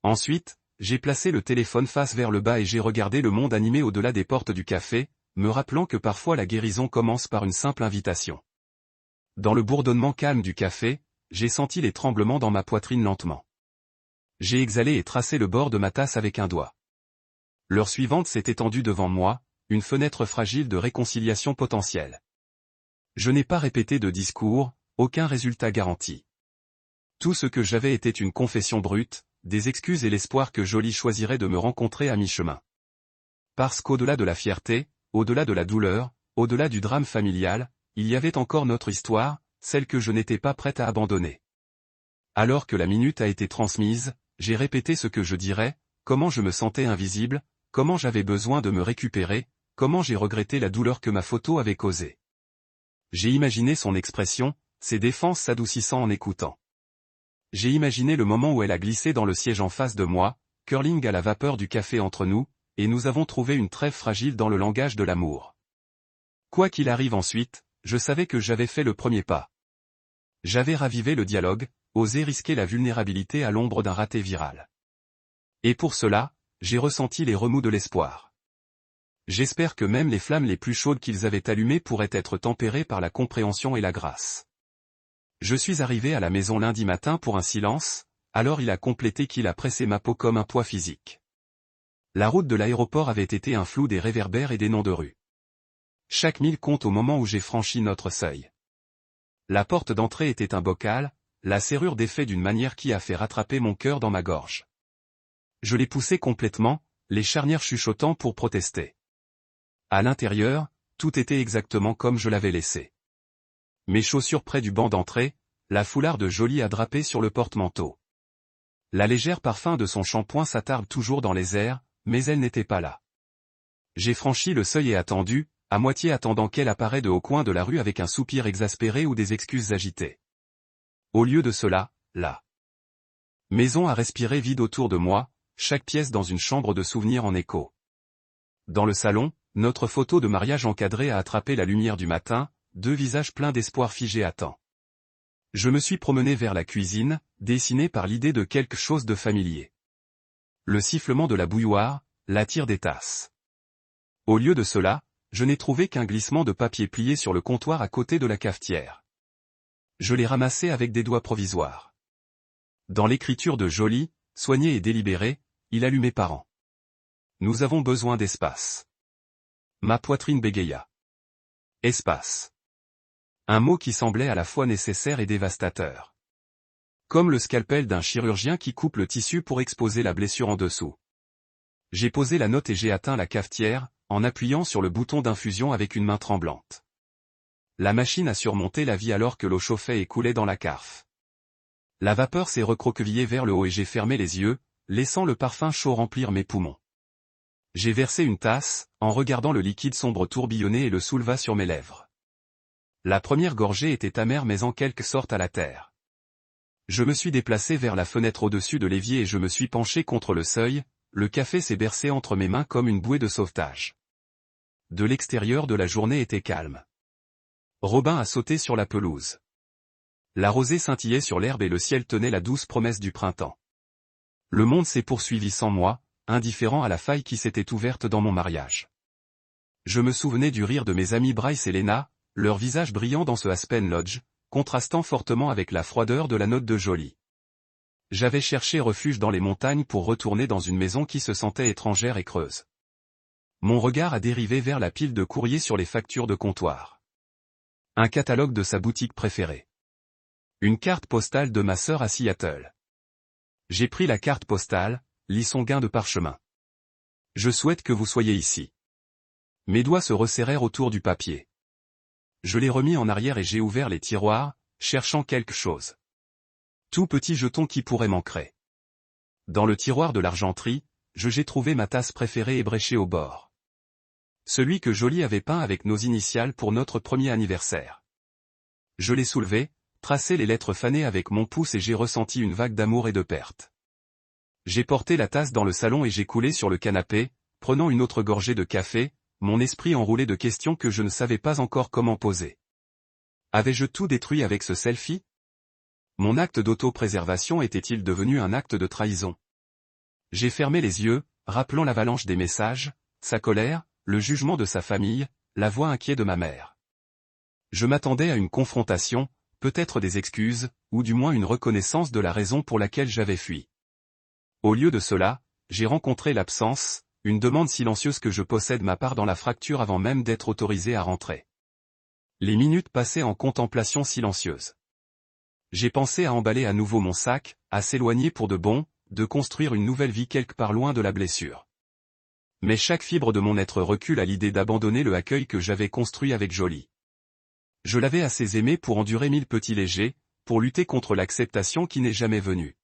Ensuite, j'ai placé le téléphone face vers le bas et j'ai regardé le monde animé au-delà des portes du café, me rappelant que parfois la guérison commence par une simple invitation. Dans le bourdonnement calme du café, j'ai senti les tremblements dans ma poitrine lentement. J'ai exhalé et tracé le bord de ma tasse avec un doigt. L'heure suivante s'est étendue devant moi, une fenêtre fragile de réconciliation potentielle. Je n'ai pas répété de discours, aucun résultat garanti. Tout ce que j'avais était une confession brute, des excuses et l'espoir que Jolie choisirait de me rencontrer à mi-chemin. Parce qu'au-delà de la fierté, au-delà de la douleur, au-delà du drame familial, il y avait encore notre histoire, celle que je n'étais pas prête à abandonner. Alors que la minute a été transmise, j'ai répété ce que je dirais, comment je me sentais invisible, comment j'avais besoin de me récupérer, comment j'ai regretté la douleur que ma photo avait causée. J'ai imaginé son expression, ses défenses s'adoucissant en écoutant. J'ai imaginé le moment où elle a glissé dans le siège en face de moi, curling à la vapeur du café entre nous, et nous avons trouvé une trêve fragile dans le langage de l'amour. Quoi qu'il arrive ensuite, je savais que j'avais fait le premier pas. J'avais ravivé le dialogue, osé risquer la vulnérabilité à l'ombre d'un raté viral. Et pour cela, j'ai ressenti les remous de l'espoir. J'espère que même les flammes les plus chaudes qu'ils avaient allumées pourraient être tempérées par la compréhension et la grâce. Je suis arrivé à la maison lundi matin pour un silence, alors il a complété qu'il a pressé ma peau comme un poids physique. La route de l'aéroport avait été un flou des réverbères et des noms de rue. Chaque mille compte au moment où j'ai franchi notre seuil. La porte d'entrée était un bocal, la serrure défait d'une manière qui a fait rattraper mon cœur dans ma gorge. Je l'ai poussé complètement, les charnières chuchotant pour protester. À l'intérieur, tout était exactement comme je l'avais laissé. Mes chaussures près du banc d'entrée, la foulard de Jolie à draper sur le porte-manteau. La légère parfum de son shampoing s'attarde toujours dans les airs, mais elle n'était pas là. J'ai franchi le seuil et attendu, à moitié attendant qu'elle apparaît de au coin de la rue avec un soupir exaspéré ou des excuses agitées. Au lieu de cela, la maison a respiré vide autour de moi, chaque pièce dans une chambre de souvenirs en écho. Dans le salon, notre photo de mariage encadrée a attrapé la lumière du matin, deux visages pleins d'espoir figés à temps. Je me suis promené vers la cuisine, dessiné par l'idée de quelque chose de familier. Le sifflement de la bouilloire, l'attire des tasses. Au lieu de cela, je n'ai trouvé qu'un glissement de papier plié sur le comptoir à côté de la cafetière. Je l'ai ramassé avec des doigts provisoires. Dans l'écriture de Jolie, soignée et délibérée, il allumait parents. Nous avons besoin d'espace. Ma poitrine bégaya. Espace. Un mot qui semblait à la fois nécessaire et dévastateur. Comme le scalpel d'un chirurgien qui coupe le tissu pour exposer la blessure en dessous. J'ai posé la note et j'ai atteint la cafetière, en appuyant sur le bouton d'infusion avec une main tremblante. La machine a surmonté la vie alors que l'eau chauffait et coulait dans la carafe. La vapeur s'est recroquevillée vers le haut et j'ai fermé les yeux, laissant le parfum chaud remplir mes poumons. J'ai versé une tasse, en regardant le liquide sombre tourbillonner et le souleva sur mes lèvres. La première gorgée était amère mais en quelque sorte à la terre. Je me suis déplacé vers la fenêtre au-dessus de l'évier et je me suis penché contre le seuil, le café s'est bercé entre mes mains comme une bouée de sauvetage. De l'extérieur de la journée était calme. Robin a sauté sur la pelouse. La rosée scintillait sur l'herbe et le ciel tenait la douce promesse du printemps. Le monde s'est poursuivi sans moi, indifférent à la faille qui s'était ouverte dans mon mariage. Je me souvenais du rire de mes amis Bryce et Lena, leurs visages brillants dans ce Aspen Lodge, contrastant fortement avec la froideur de la note de Jolie. J'avais cherché refuge dans les montagnes pour retourner dans une maison qui se sentait étrangère et creuse. Mon regard a dérivé vers la pile de courriers sur les factures de comptoir. Un catalogue de sa boutique préférée. Une carte postale de ma sœur à Seattle. J'ai pris la carte postale, lis son gain de parchemin. Je souhaite que vous soyez ici. Mes doigts se resserrèrent autour du papier. Je l'ai remis en arrière et j'ai ouvert les tiroirs, cherchant quelque chose. Tout petit jeton qui pourrait manquer. Dans le tiroir de l'argenterie, j'ai trouvé ma tasse préférée ébréchée au bord. Celui que Jolie avait peint avec nos initiales pour notre premier anniversaire. Je l'ai soulevé, tracé les lettres fanées avec mon pouce et j'ai ressenti une vague d'amour et de perte. J'ai porté la tasse dans le salon et j'ai coulé sur le canapé, prenant une autre gorgée de café, mon esprit enroulé de questions que je ne savais pas encore comment poser. Avais-je tout détruit avec ce selfie? Mon acte d'autopréservation était-il devenu un acte de trahison? J'ai fermé les yeux, rappelant l'avalanche des messages, sa colère, le jugement de sa famille, la voix inquiète de ma mère. Je m'attendais à une confrontation, peut-être des excuses, ou du moins une reconnaissance de la raison pour laquelle j'avais fui. Au lieu de cela, j'ai rencontré l'absence, une demande silencieuse que je possède ma part dans la fracture avant même d'être autorisé à rentrer. Les minutes passaient en contemplation silencieuse. J'ai pensé à emballer à nouveau mon sac, à s'éloigner pour de bon, de construire une nouvelle vie quelque part loin de la blessure. Mais chaque fibre de mon être recule à l'idée d'abandonner le accueil que j'avais construit avec Jolie. Je l'avais assez aimé pour endurer 1000 petits légers, pour lutter contre l'acceptation qui n'est jamais venue.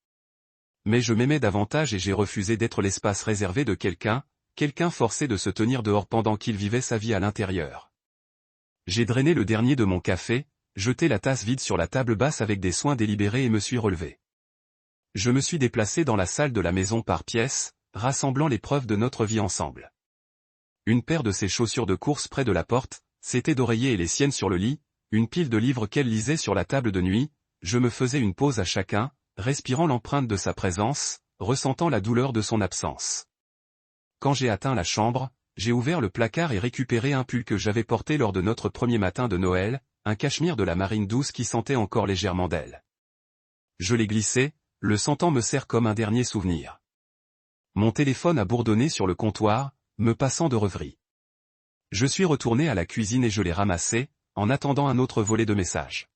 Mais je m'aimais davantage et j'ai refusé d'être l'espace réservé de quelqu'un forcé de se tenir dehors pendant qu'il vivait sa vie à l'intérieur. J'ai drainé le dernier de mon café, jeté la tasse vide sur la table basse avec des soins délibérés et me suis relevé. Je me suis déplacé dans la salle de la maison par pièces, rassemblant les preuves de notre vie ensemble. Une paire de ses chaussures de course près de la porte, c'était d'oreiller et les siennes sur le lit, une pile de livres qu'elle lisait sur la table de nuit, je me faisais une pause à chacun, respirant l'empreinte de sa présence, ressentant la douleur de son absence. Quand j'ai atteint la chambre, j'ai ouvert le placard et récupéré un pull que j'avais porté lors de notre premier matin de Noël, un cachemire de la marine douce qui sentait encore légèrement d'elle. Je l'ai glissé, le sentant me sert comme un dernier souvenir. Mon téléphone a bourdonné sur le comptoir, me passant de rêverie. Je suis retourné à la cuisine et je l'ai ramassé, en attendant un autre volet de messages.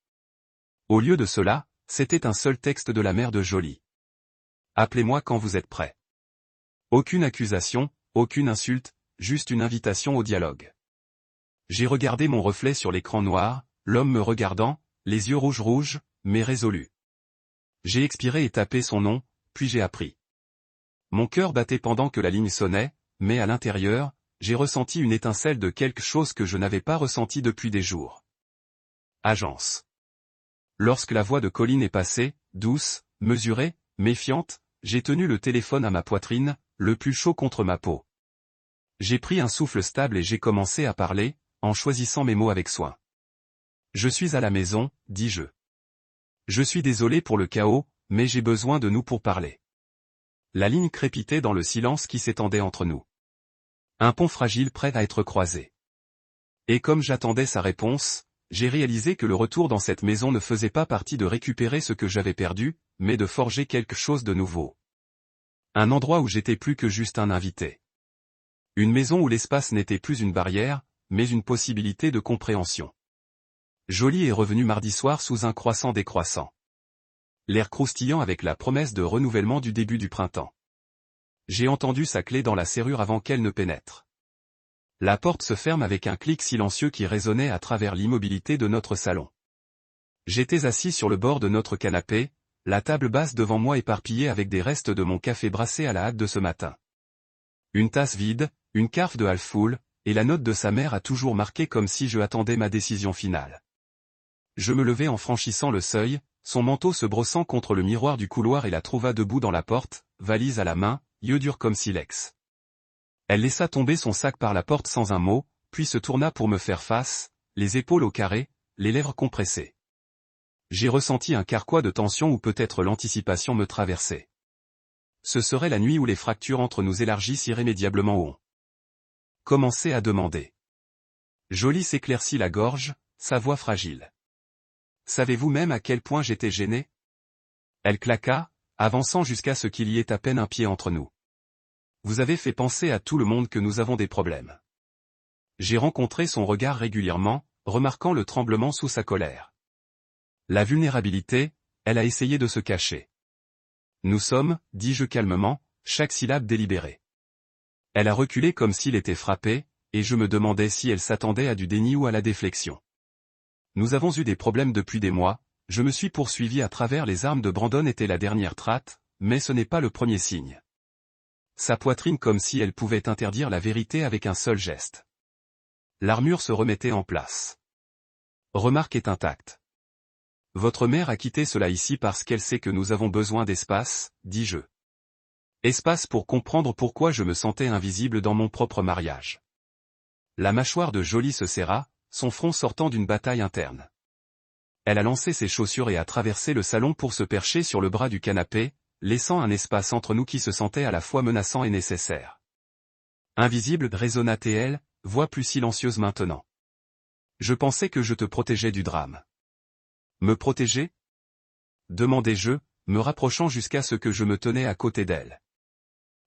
Au lieu de cela, c'était un seul texte de la mère de Jolie. Appelez-moi quand vous êtes prêt. Aucune accusation, aucune insulte, juste une invitation au dialogue. J'ai regardé mon reflet sur l'écran noir, l'homme me regardant, les yeux rouges, mais résolus. J'ai expiré et tapé son nom, puis j'ai appris. Mon cœur battait pendant que la ligne sonnait, mais à l'intérieur, j'ai ressenti une étincelle de quelque chose que je n'avais pas ressenti depuis des jours. Agence. Lorsque la voix de Colline est passée, douce, mesurée, méfiante, j'ai tenu le téléphone à ma poitrine, le plus chaud contre ma peau. J'ai pris un souffle stable et j'ai commencé à parler, en choisissant mes mots avec soin. Je suis à la maison, dis-je. Je suis désolé pour le chaos, mais j'ai besoin de nous pour parler. La ligne crépitait dans le silence qui s'étendait entre nous. Un pont fragile prêt à être croisé. Et comme j'attendais sa réponse, j'ai réalisé que le retour dans cette maison ne faisait pas partie de récupérer ce que j'avais perdu, mais de forger quelque chose de nouveau. Un endroit où j'étais plus que juste un invité. Une maison où l'espace n'était plus une barrière, mais une possibilité de compréhension. Jolie est revenue mardi soir sous un croissant décroissant. L'air croustillant avec la promesse de renouvellement du début du printemps. J'ai entendu sa clé dans la serrure avant qu'elle ne pénètre. La porte se ferme avec un clic silencieux qui résonnait à travers l'immobilité de notre salon. J'étais assis sur le bord de notre canapé, la table basse devant moi éparpillée avec des restes de mon café brassé à la hâte de ce matin. Une tasse vide, une carafe de half full, et la note de sa mère a toujours marqué comme si je attendais ma décision finale. Je me levai en franchissant le seuil, son manteau se brossant contre le miroir du couloir et la trouva debout dans la porte, valise à la main, yeux durs comme silex. Elle laissa tomber son sac par la porte sans un mot, puis se tourna pour me faire face, les épaules au carré, les lèvres compressées. J'ai ressenti un carquois de tension ou peut-être l'anticipation me traversait. Ce serait la nuit où les fractures entre nous élargissent irrémédiablement ou on commençait à demander. Jolie s'éclaircit la gorge, sa voix fragile. Savez-vous même à quel point j'étais gêné? Elle claqua, avançant jusqu'à ce qu'il y ait à peine un pied entre nous. Vous avez fait penser à tout le monde que nous avons des problèmes. J'ai rencontré son regard régulièrement, remarquant le tremblement sous sa colère. La vulnérabilité, elle a essayé de se cacher. Nous sommes, dis-je calmement, chaque syllabe délibérée. Elle a reculé comme s'il était frappé, et je me demandais si elle s'attendait à du déni ou à la déflexion. Nous avons eu des problèmes depuis des mois, je me suis poursuivi à travers les armes de Brandon était la dernière traite, mais ce n'est pas le premier signe. Sa poitrine comme si elle pouvait interdire la vérité avec un seul geste. L'armure se remettait en place. Remarque est intacte. Votre mère a quitté cela ici parce qu'elle sait que nous avons besoin d'espace, dis-je. Espace pour comprendre pourquoi je me sentais invisible dans mon propre mariage. La mâchoire de Jolie se serra, son front sortant d'une bataille interne. Elle a lancé ses chaussures et a traversé le salon pour se percher sur le bras du canapé, laissant un espace entre nous qui se sentait à la fois menaçant et nécessaire. Invisible, résonna-t-elle, voix plus silencieuse maintenant. Je pensais que je te protégeais du drame. Me protéger? Demandai-je, me rapprochant jusqu'à ce que je me tenais à côté d'elle.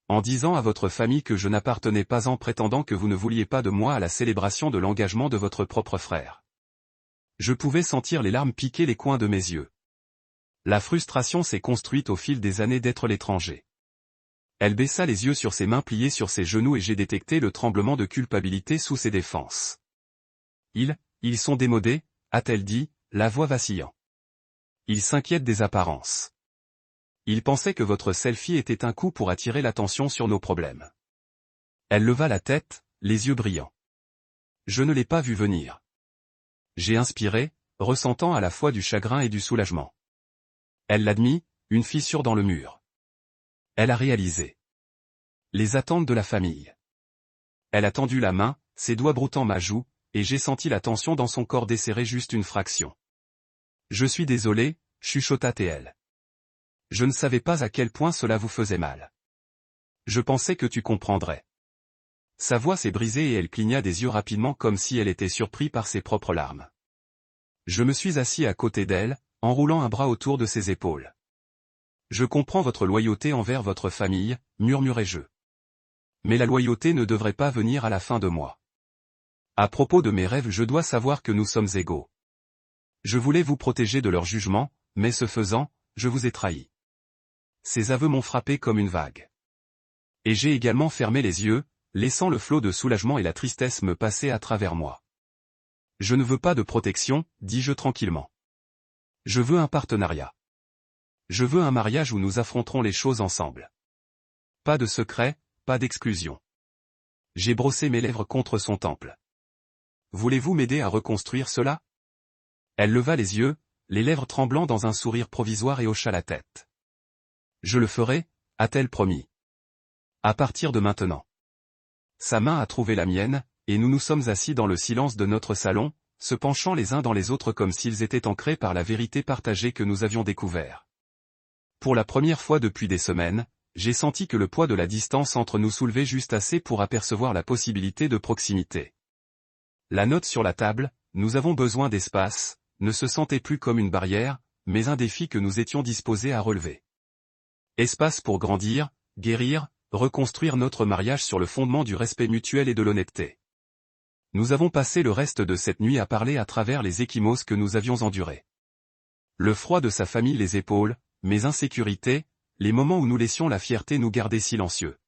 En disant à votre famille que je n'appartenais pas en prétendant que vous ne vouliez pas de moi à la célébration de l'engagement de votre propre frère. Je pouvais sentir les larmes piquer les coins de mes yeux. La frustration s'est construite au fil des années d'être l'étranger. Elle baissa les yeux sur ses mains pliées sur ses genoux et j'ai détecté le tremblement de culpabilité sous ses défenses. Ils sont démodés, a-t-elle dit, la voix vacillant. Ils s'inquiètent des apparences. Ils pensaient que votre selfie était un coup pour attirer l'attention sur nos problèmes. Elle leva la tête, les yeux brillants. Je ne l'ai pas vu venir. J'ai inspiré, ressentant à la fois du chagrin et du soulagement. Elle l'admit, une fissure dans le mur. Elle a réalisé. Les attentes de la famille. Elle a tendu la main, ses doigts broutant ma joue, et j'ai senti la tension dans son corps desserrer juste une fraction. Je suis désolé, chuchota-t-elle. Je ne savais pas à quel point cela vous faisait mal. Je pensais que tu comprendrais. Sa voix s'est brisée et elle cligna des yeux rapidement comme si elle était surprise par ses propres larmes. Je me suis assis à côté d'elle, enroulant un bras autour de ses épaules. Je comprends votre loyauté envers votre famille, murmurai-je. Mais la loyauté ne devrait pas venir à la fin de moi. À propos de mes rêves, je dois savoir que nous sommes égaux. Je voulais vous protéger de leur jugement, mais ce faisant, je vous ai trahi. Ces aveux m'ont frappé comme une vague. Et j'ai également fermé les yeux, laissant le flot de soulagement et la tristesse me passer à travers moi. Je ne veux pas de protection, dis-je tranquillement. Je veux un partenariat. Je veux un mariage où nous affronterons les choses ensemble. Pas de secret, pas d'exclusion. J'ai brossé mes lèvres contre son temple. Voulez-vous m'aider à reconstruire cela? Elle leva les yeux, les lèvres tremblant dans un sourire provisoire et hocha la tête. Je le ferai, a-t-elle promis. À partir de maintenant. Sa main a trouvé la mienne, et nous nous sommes assis dans le silence de notre salon, se penchant les uns dans les autres comme s'ils étaient ancrés par la vérité partagée que nous avions découvert. Pour la première fois depuis des semaines, j'ai senti que le poids de la distance entre nous soulevait juste assez pour apercevoir la possibilité de proximité. La note sur la table, nous avons besoin d'espace, ne se sentait plus comme une barrière, mais un défi que nous étions disposés à relever. Espace pour grandir, guérir, reconstruire notre mariage sur le fondement du respect mutuel et de l'honnêteté. Nous avons passé le reste de cette nuit à parler à travers les ecchymoses que nous avions endurés. Le froid de sa famille les épaules, mes insécurités, les moments où nous laissions la fierté nous garder silencieux.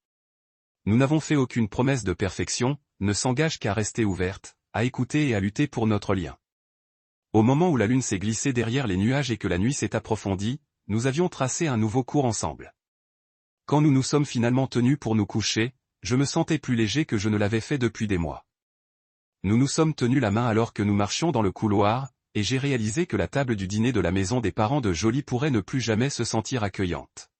Nous n'avons fait aucune promesse de perfection, ne s'engage qu'à rester ouverte, à écouter et à lutter pour notre lien. Au moment où la lune s'est glissée derrière les nuages et que la nuit s'est approfondie, nous avions tracé un nouveau cours ensemble. Quand nous nous sommes finalement tenus pour nous coucher, je me sentais plus léger que je ne l'avais fait depuis des mois. Nous nous sommes tenus la main alors que nous marchions dans le couloir, et j'ai réalisé que la table du dîner de la maison des parents de Jolie pourrait ne plus jamais se sentir accueillante.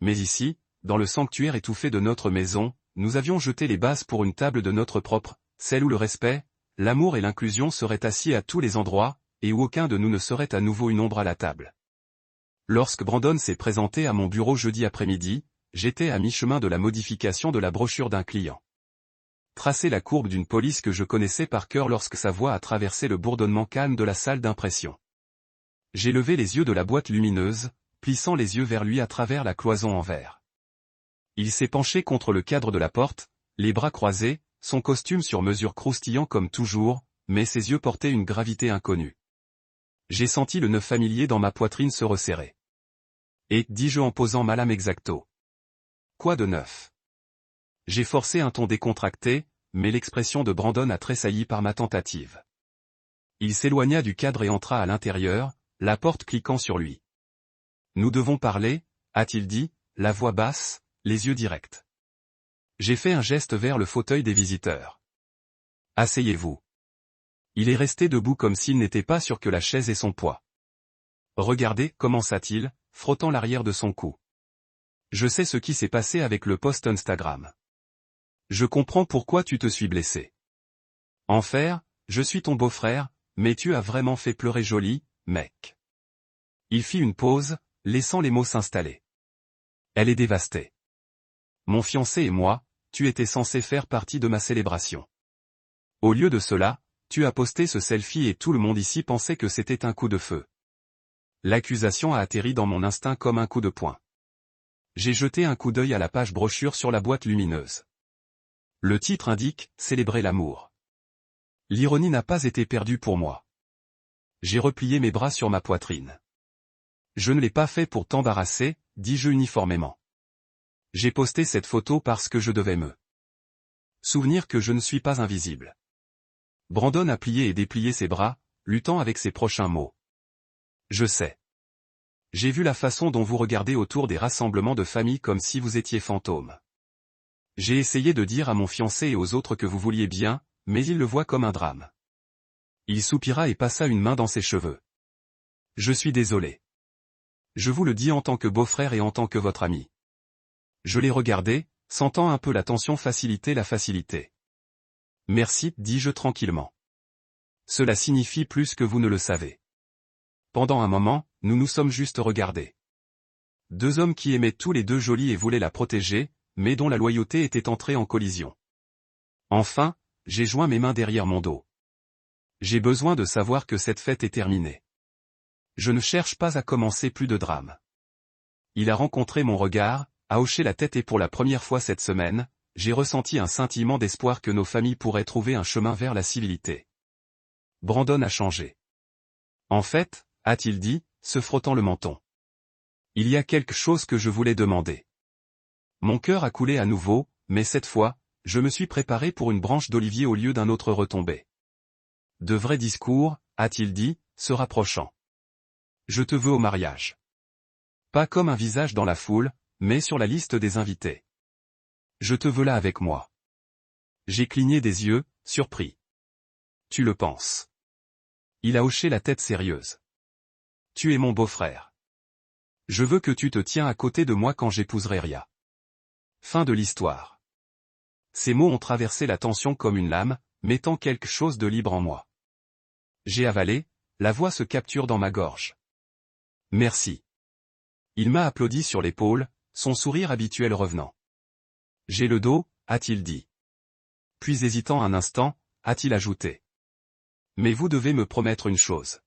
Mais ici, dans le sanctuaire étouffé de notre maison, nous avions jeté les bases pour une table de notre propre, celle où le respect, l'amour et l'inclusion seraient assis à tous les endroits, et où aucun de nous ne serait à nouveau une ombre à la table. Lorsque Brandon s'est présenté à mon bureau jeudi après-midi, j'étais à mi-chemin de la modification de la brochure d'un client. Tracer la courbe d'une police que je connaissais par cœur lorsque sa voix a traversé le bourdonnement calme de la salle d'impression. J'ai levé les yeux de la boîte lumineuse, plissant les yeux vers lui à travers la cloison en verre. Il s'est penché contre le cadre de la porte, les bras croisés, son costume sur mesure croustillant comme toujours, mais ses yeux portaient une gravité inconnue. J'ai senti le nœud familier dans ma poitrine se resserrer. Et, dis-je en posant ma lame exacto. Quoi de neuf? J'ai forcé un ton décontracté, mais l'expression de Brandon a tressailli par ma tentative. Il s'éloigna du cadre et entra à l'intérieur, la porte cliquant sur lui. Nous devons parler, a-t-il dit, la voix basse, les yeux directs. J'ai fait un geste vers le fauteuil des visiteurs. Asseyez-vous. Il est resté debout comme s'il n'était pas sûr que la chaise ait son poids. Regardez, commença-t-il, frottant l'arrière de son cou. Je sais ce qui s'est passé avec le post Instagram. Je comprends pourquoi tu te suis blessé. Enfer, je suis ton beau-frère, mais tu as vraiment fait pleurer Jolie, mec. Il fit une pause, laissant les mots s'installer. Elle est dévastée. Mon fiancé et moi, tu étais censé faire partie de ma célébration. Au lieu de cela, tu as posté ce selfie et tout le monde ici pensait que c'était un coup de feu. L'accusation a atterri dans mon instinct comme un coup de poing. J'ai jeté un coup d'œil à la page brochure sur la boîte lumineuse. Le titre indique « Célébrer l'amour ». L'ironie n'a pas été perdue pour moi. J'ai replié mes bras sur ma poitrine. Je ne l'ai pas fait pour t'embarrasser, dis-je uniformément. J'ai posté cette photo parce que je devais me souvenir que je ne suis pas invisible. Brandon a plié et déplié ses bras, luttant avec ses prochains mots. Je sais. J'ai vu la façon dont vous regardez autour des rassemblements de famille comme si vous étiez fantôme. J'ai essayé de dire à mon fiancé et aux autres que vous vouliez bien, mais il le voit comme un drame. Il soupira et passa une main dans ses cheveux. Je suis désolé. Je vous le dis en tant que beau-frère et en tant que votre ami. Je l'ai regardé, sentant un peu la tension faciliter la facilité. Merci, dis-je tranquillement. Cela signifie plus que vous ne le savez. Pendant un moment, nous nous sommes juste regardés. Deux hommes qui aimaient tous les deux Jolie et voulaient la protéger, mais dont la loyauté était entrée en collision. Enfin, j'ai joint mes mains derrière mon dos. J'ai besoin de savoir que cette fête est terminée. Je ne cherche pas à commencer plus de drame. Il a rencontré mon regard, a hoché la tête et pour la première fois cette semaine, j'ai ressenti un scintillement d'espoir que nos familles pourraient trouver un chemin vers la civilité. Brandon a changé. En fait, a-t-il dit, se frottant le menton. Il y a quelque chose que je voulais demander. Mon cœur a coulé à nouveau, mais cette fois, je me suis préparé pour une branche d'olivier au lieu d'un autre retombé. De vrais discours, a-t-il dit, se rapprochant. Je te veux au mariage. Pas comme un visage dans la foule, mais sur la liste des invités. Je te veux là avec moi. J'ai cligné des yeux, surpris. Tu le penses. Il a hoché la tête sérieuse. Tu es mon beau-frère. Je veux que tu te tiens à côté de moi quand j'épouserai Ria. Fin de l'histoire. Ces mots ont traversé la tension comme une lame, mettant quelque chose de libre en moi. J'ai avalé, la voix se capture dans ma gorge. Merci. Il m'a applaudi sur l'épaule, son sourire habituel revenant. J'ai le dos, a-t-il dit. Puis hésitant un instant, a-t-il ajouté. Mais vous devez me promettre une chose.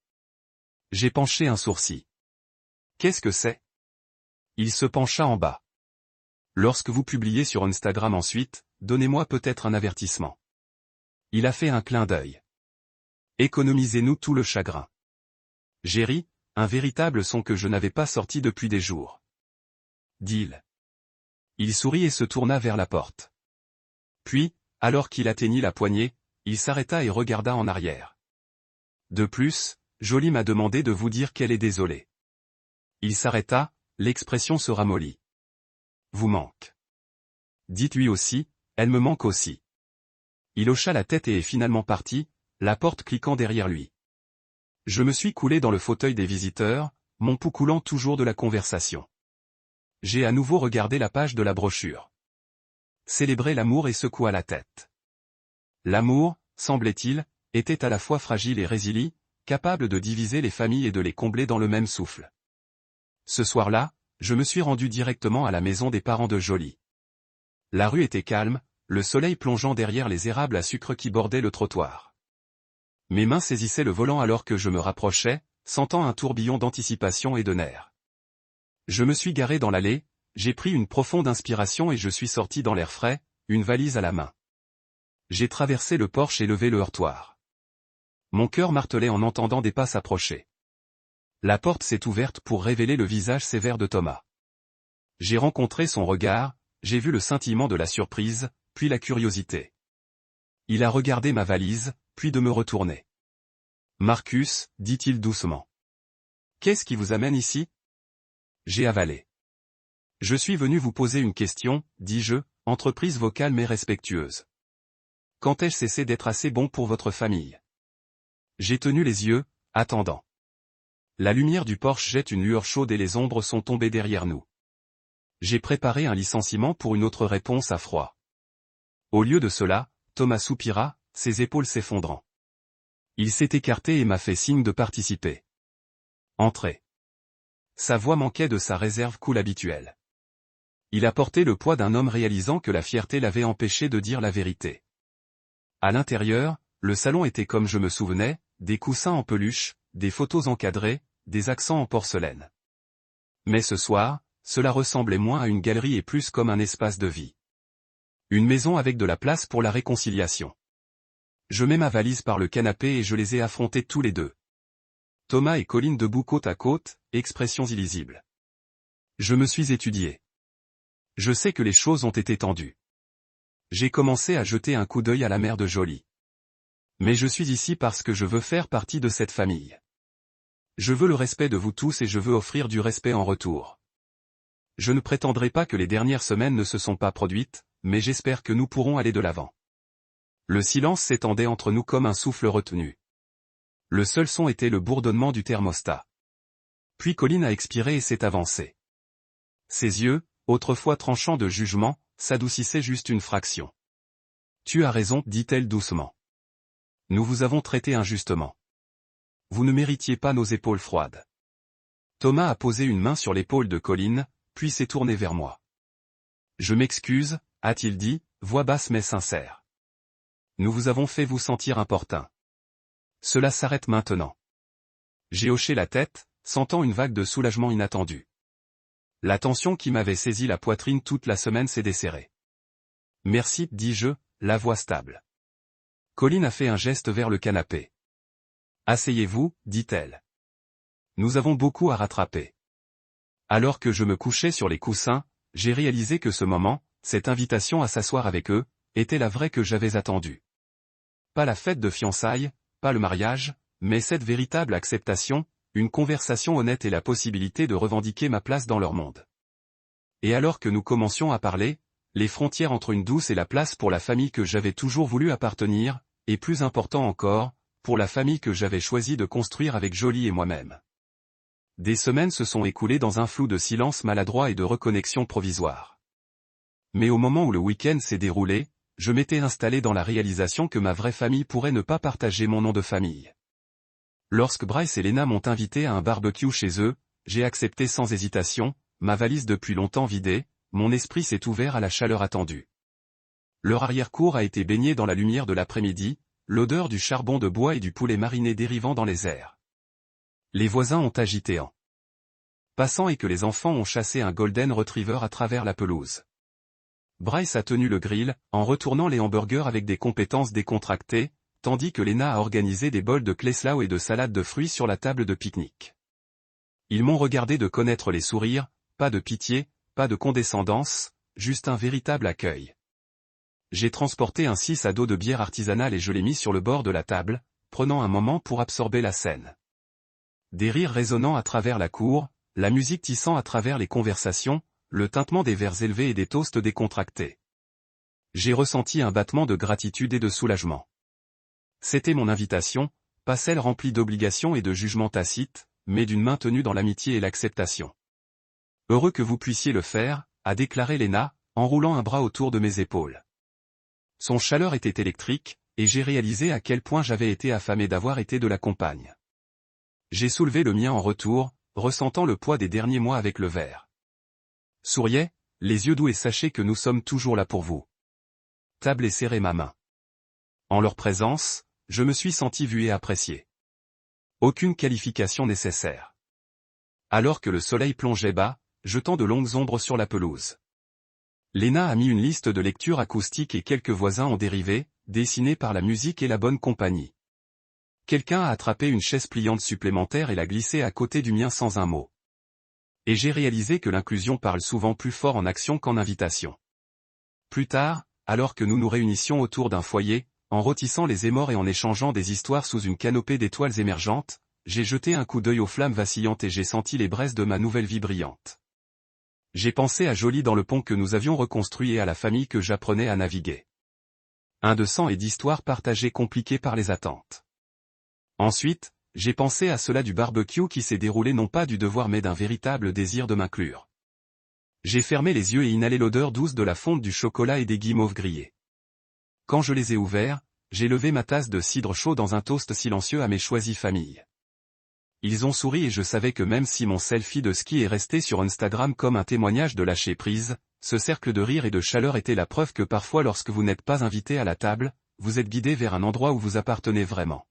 J'ai penché un sourcil. Qu'est-ce que c'est? Il se pencha en bas. Lorsque vous publiez sur Instagram ensuite, donnez-moi peut-être un avertissement. Il a fait un clin d'œil. Économisez-nous tout le chagrin. J'ai ri, un véritable son que je n'avais pas sorti depuis des jours. Dit-il. Il sourit et se tourna vers la porte. Puis, alors qu'il atteignit la poignée, il s'arrêta et regarda en arrière. De plus, Jolie m'a demandé de vous dire qu'elle est désolée. Il s'arrêta, l'expression se ramollit. Vous manque. Dites-lui aussi, elle me manque aussi. Il hocha la tête et est finalement parti, la porte cliquant derrière lui. Je me suis coulé dans le fauteuil des visiteurs, mon pouls coulant toujours de la conversation. J'ai à nouveau regardé la page de la brochure. Célébrer l'amour et secoua la tête. L'amour, semblait-il, était à la fois fragile et résilient, capable de diviser les familles et de les combler dans le même souffle. Ce soir-là, je me suis rendu directement à la maison des parents de Jolie. La rue était calme, le soleil plongeant derrière les érables à sucre qui bordaient le trottoir. Mes mains saisissaient le volant alors que je me rapprochais, sentant un tourbillon d'anticipation et de nerfs. Je me suis garé dans l'allée, j'ai pris une profonde inspiration et je suis sorti dans l'air frais, une valise à la main. J'ai traversé le porche et levé le heurtoir. Mon cœur martelait en entendant des pas s'approcher. La porte s'est ouverte pour révéler le visage sévère de Thomas. J'ai rencontré son regard, j'ai vu le scintillement de la surprise, puis la curiosité. Il a regardé ma valise, puis de me retourner. « Marcus, dit-il doucement. Qu'est-ce qui vous amène ici ?» J'ai avalé. « Je suis venu vous poser une question, dis-je, entreprise vocale mais respectueuse. Quand ai-je cessé d'être assez bon pour votre famille ?» J'ai tenu les yeux, attendant. La lumière du porche jette une lueur chaude et les ombres sont tombées derrière nous. J'ai préparé un licenciement pour une autre réponse à froid. Au lieu de cela, Thomas soupira, ses épaules s'effondrant. Il s'est écarté et m'a fait signe de participer. Entrez. Sa voix manquait de sa réserve cool habituelle. Il a porté le poids d'un homme réalisant que la fierté l'avait empêché de dire la vérité. À l'intérieur, le salon était comme je me souvenais, des coussins en peluche, des photos encadrées, des accents en porcelaine. Mais ce soir, cela ressemblait moins à une galerie et plus comme un espace de vie. Une maison avec de la place pour la réconciliation. Je mets ma valise par le canapé et je les ai affrontés tous les deux. Thomas et Colline debout côte à côte, expressions illisibles. Je me suis étudié. Je sais que les choses ont été tendues. J'ai commencé à jeter un coup d'œil à la mère de Jolie. Mais je suis ici parce que je veux faire partie de cette famille. Je veux le respect de vous tous et je veux offrir du respect en retour. Je ne prétendrai pas que les dernières semaines ne se sont pas produites, mais j'espère que nous pourrons aller de l'avant. Le silence s'étendait entre nous comme un souffle retenu. Le seul son était le bourdonnement du thermostat. Puis Colline a expiré et s'est avancée. Ses yeux, autrefois tranchants de jugement, s'adoucissaient juste une fraction. Tu as raison, dit-elle doucement. Nous vous avons traité injustement. Vous ne méritiez pas nos épaules froides. Thomas a posé une main sur l'épaule de Colline, puis s'est tourné vers moi. Je m'excuse, a-t-il dit, voix basse mais sincère. Nous vous avons fait vous sentir importun. Cela s'arrête maintenant. J'ai hoché la tête, sentant une vague de soulagement inattendu. La tension qui m'avait saisi la poitrine toute la semaine s'est desserrée. Merci, dis-je, la voix stable. Colline a fait un geste vers le canapé. Asseyez-vous, dit-elle. Nous avons beaucoup à rattraper. Alors que je me couchais sur les coussins, j'ai réalisé que ce moment, cette invitation à s'asseoir avec eux, était la vraie que j'avais attendue. Pas la fête de fiançailles, pas le mariage, mais cette véritable acceptation, une conversation honnête et la possibilité de revendiquer ma place dans leur monde. Et alors que nous commencions à parler, les frontières entre une douce et la place pour la famille que j'avais toujours voulu appartenir, et plus important encore, pour la famille que j'avais choisi de construire avec Jolie et moi-même. Des semaines se sont écoulées dans un flou de silence maladroit et de reconnexion provisoire. Mais au moment où le week-end s'est déroulé, je m'étais installé dans la réalisation que ma vraie famille pourrait ne pas partager mon nom de famille. Lorsque Bryce et Lena m'ont invité à un barbecue chez eux, j'ai accepté sans hésitation, ma valise depuis longtemps vidée, mon esprit s'est ouvert à la chaleur attendue. Leur arrière-cour a été baigné dans la lumière de l'après-midi, l'odeur du charbon de bois et du poulet mariné dérivant dans les airs. Les voisins ont agité en passant et que les enfants ont chassé un golden retriever à travers la pelouse. Bryce a tenu le grill, en retournant les hamburgers avec des compétences décontractées, tandis que Lena a organisé des bols de Kleslau et de salade de fruits sur la table de pique-nique. Ils m'ont regardé de connaître les sourires, pas de pitié, pas de condescendance, juste un véritable accueil. J'ai transporté un 6 à dos de bière artisanale et je l'ai mis sur le bord de la table, prenant un moment pour absorber la scène. Des rires résonnant à travers la cour, la musique tissant à travers les conversations, le tintement des verres élevés et des toasts décontractés. J'ai ressenti un battement de gratitude et de soulagement. C'était mon invitation, pas celle remplie d'obligations et de jugements tacites, mais d'une main tenue dans l'amitié et l'acceptation. Heureux que vous puissiez le faire, a déclaré Lena, en roulant un bras autour de mes épaules. Son chaleur était électrique, et j'ai réalisé à quel point j'avais été affamé d'avoir été de la compagne. J'ai soulevé le mien en retour, ressentant le poids des derniers mois avec le verre. Souriez, les yeux doux et sachez que nous sommes toujours là pour vous. Table et serrez ma main. En leur présence, je me suis senti vu et apprécié. Aucune qualification nécessaire. Alors que le soleil plongeait bas, jetant de longues ombres sur la pelouse. Lena a mis une liste de lectures acoustiques et quelques voisins ont dérivé, dessinés par la musique et la bonne compagnie. Quelqu'un a attrapé une chaise pliante supplémentaire et l'a glissée à côté du mien sans un mot. Et j'ai réalisé que l'inclusion parle souvent plus fort en action qu'en invitation. Plus tard, alors que nous nous réunissions autour d'un foyer, en rôtissant les émors et en échangeant des histoires sous une canopée d'étoiles émergentes, j'ai jeté un coup d'œil aux flammes vacillantes et j'ai senti les braises de ma nouvelle vie brillante. J'ai pensé à Jolie dans le pont que nous avions reconstruit et à la famille que j'apprenais à naviguer. Un de sang et d'histoires partagées compliquées par les attentes. Ensuite, j'ai pensé à cela du barbecue qui s'est déroulé non pas du devoir mais d'un véritable désir de m'inclure. J'ai fermé les yeux et inhalé l'odeur douce de la fonte du chocolat et des guimauves grillés. Quand je les ai ouverts, j'ai levé ma tasse de cidre chaud dans un toast silencieux à mes choisies familles. Ils ont souri et je savais que même si mon selfie de ski est resté sur Instagram comme un témoignage de lâcher prise, ce cercle de rire et de chaleur était la preuve que parfois lorsque vous n'êtes pas invité à la table, vous êtes guidé vers un endroit où vous appartenez vraiment.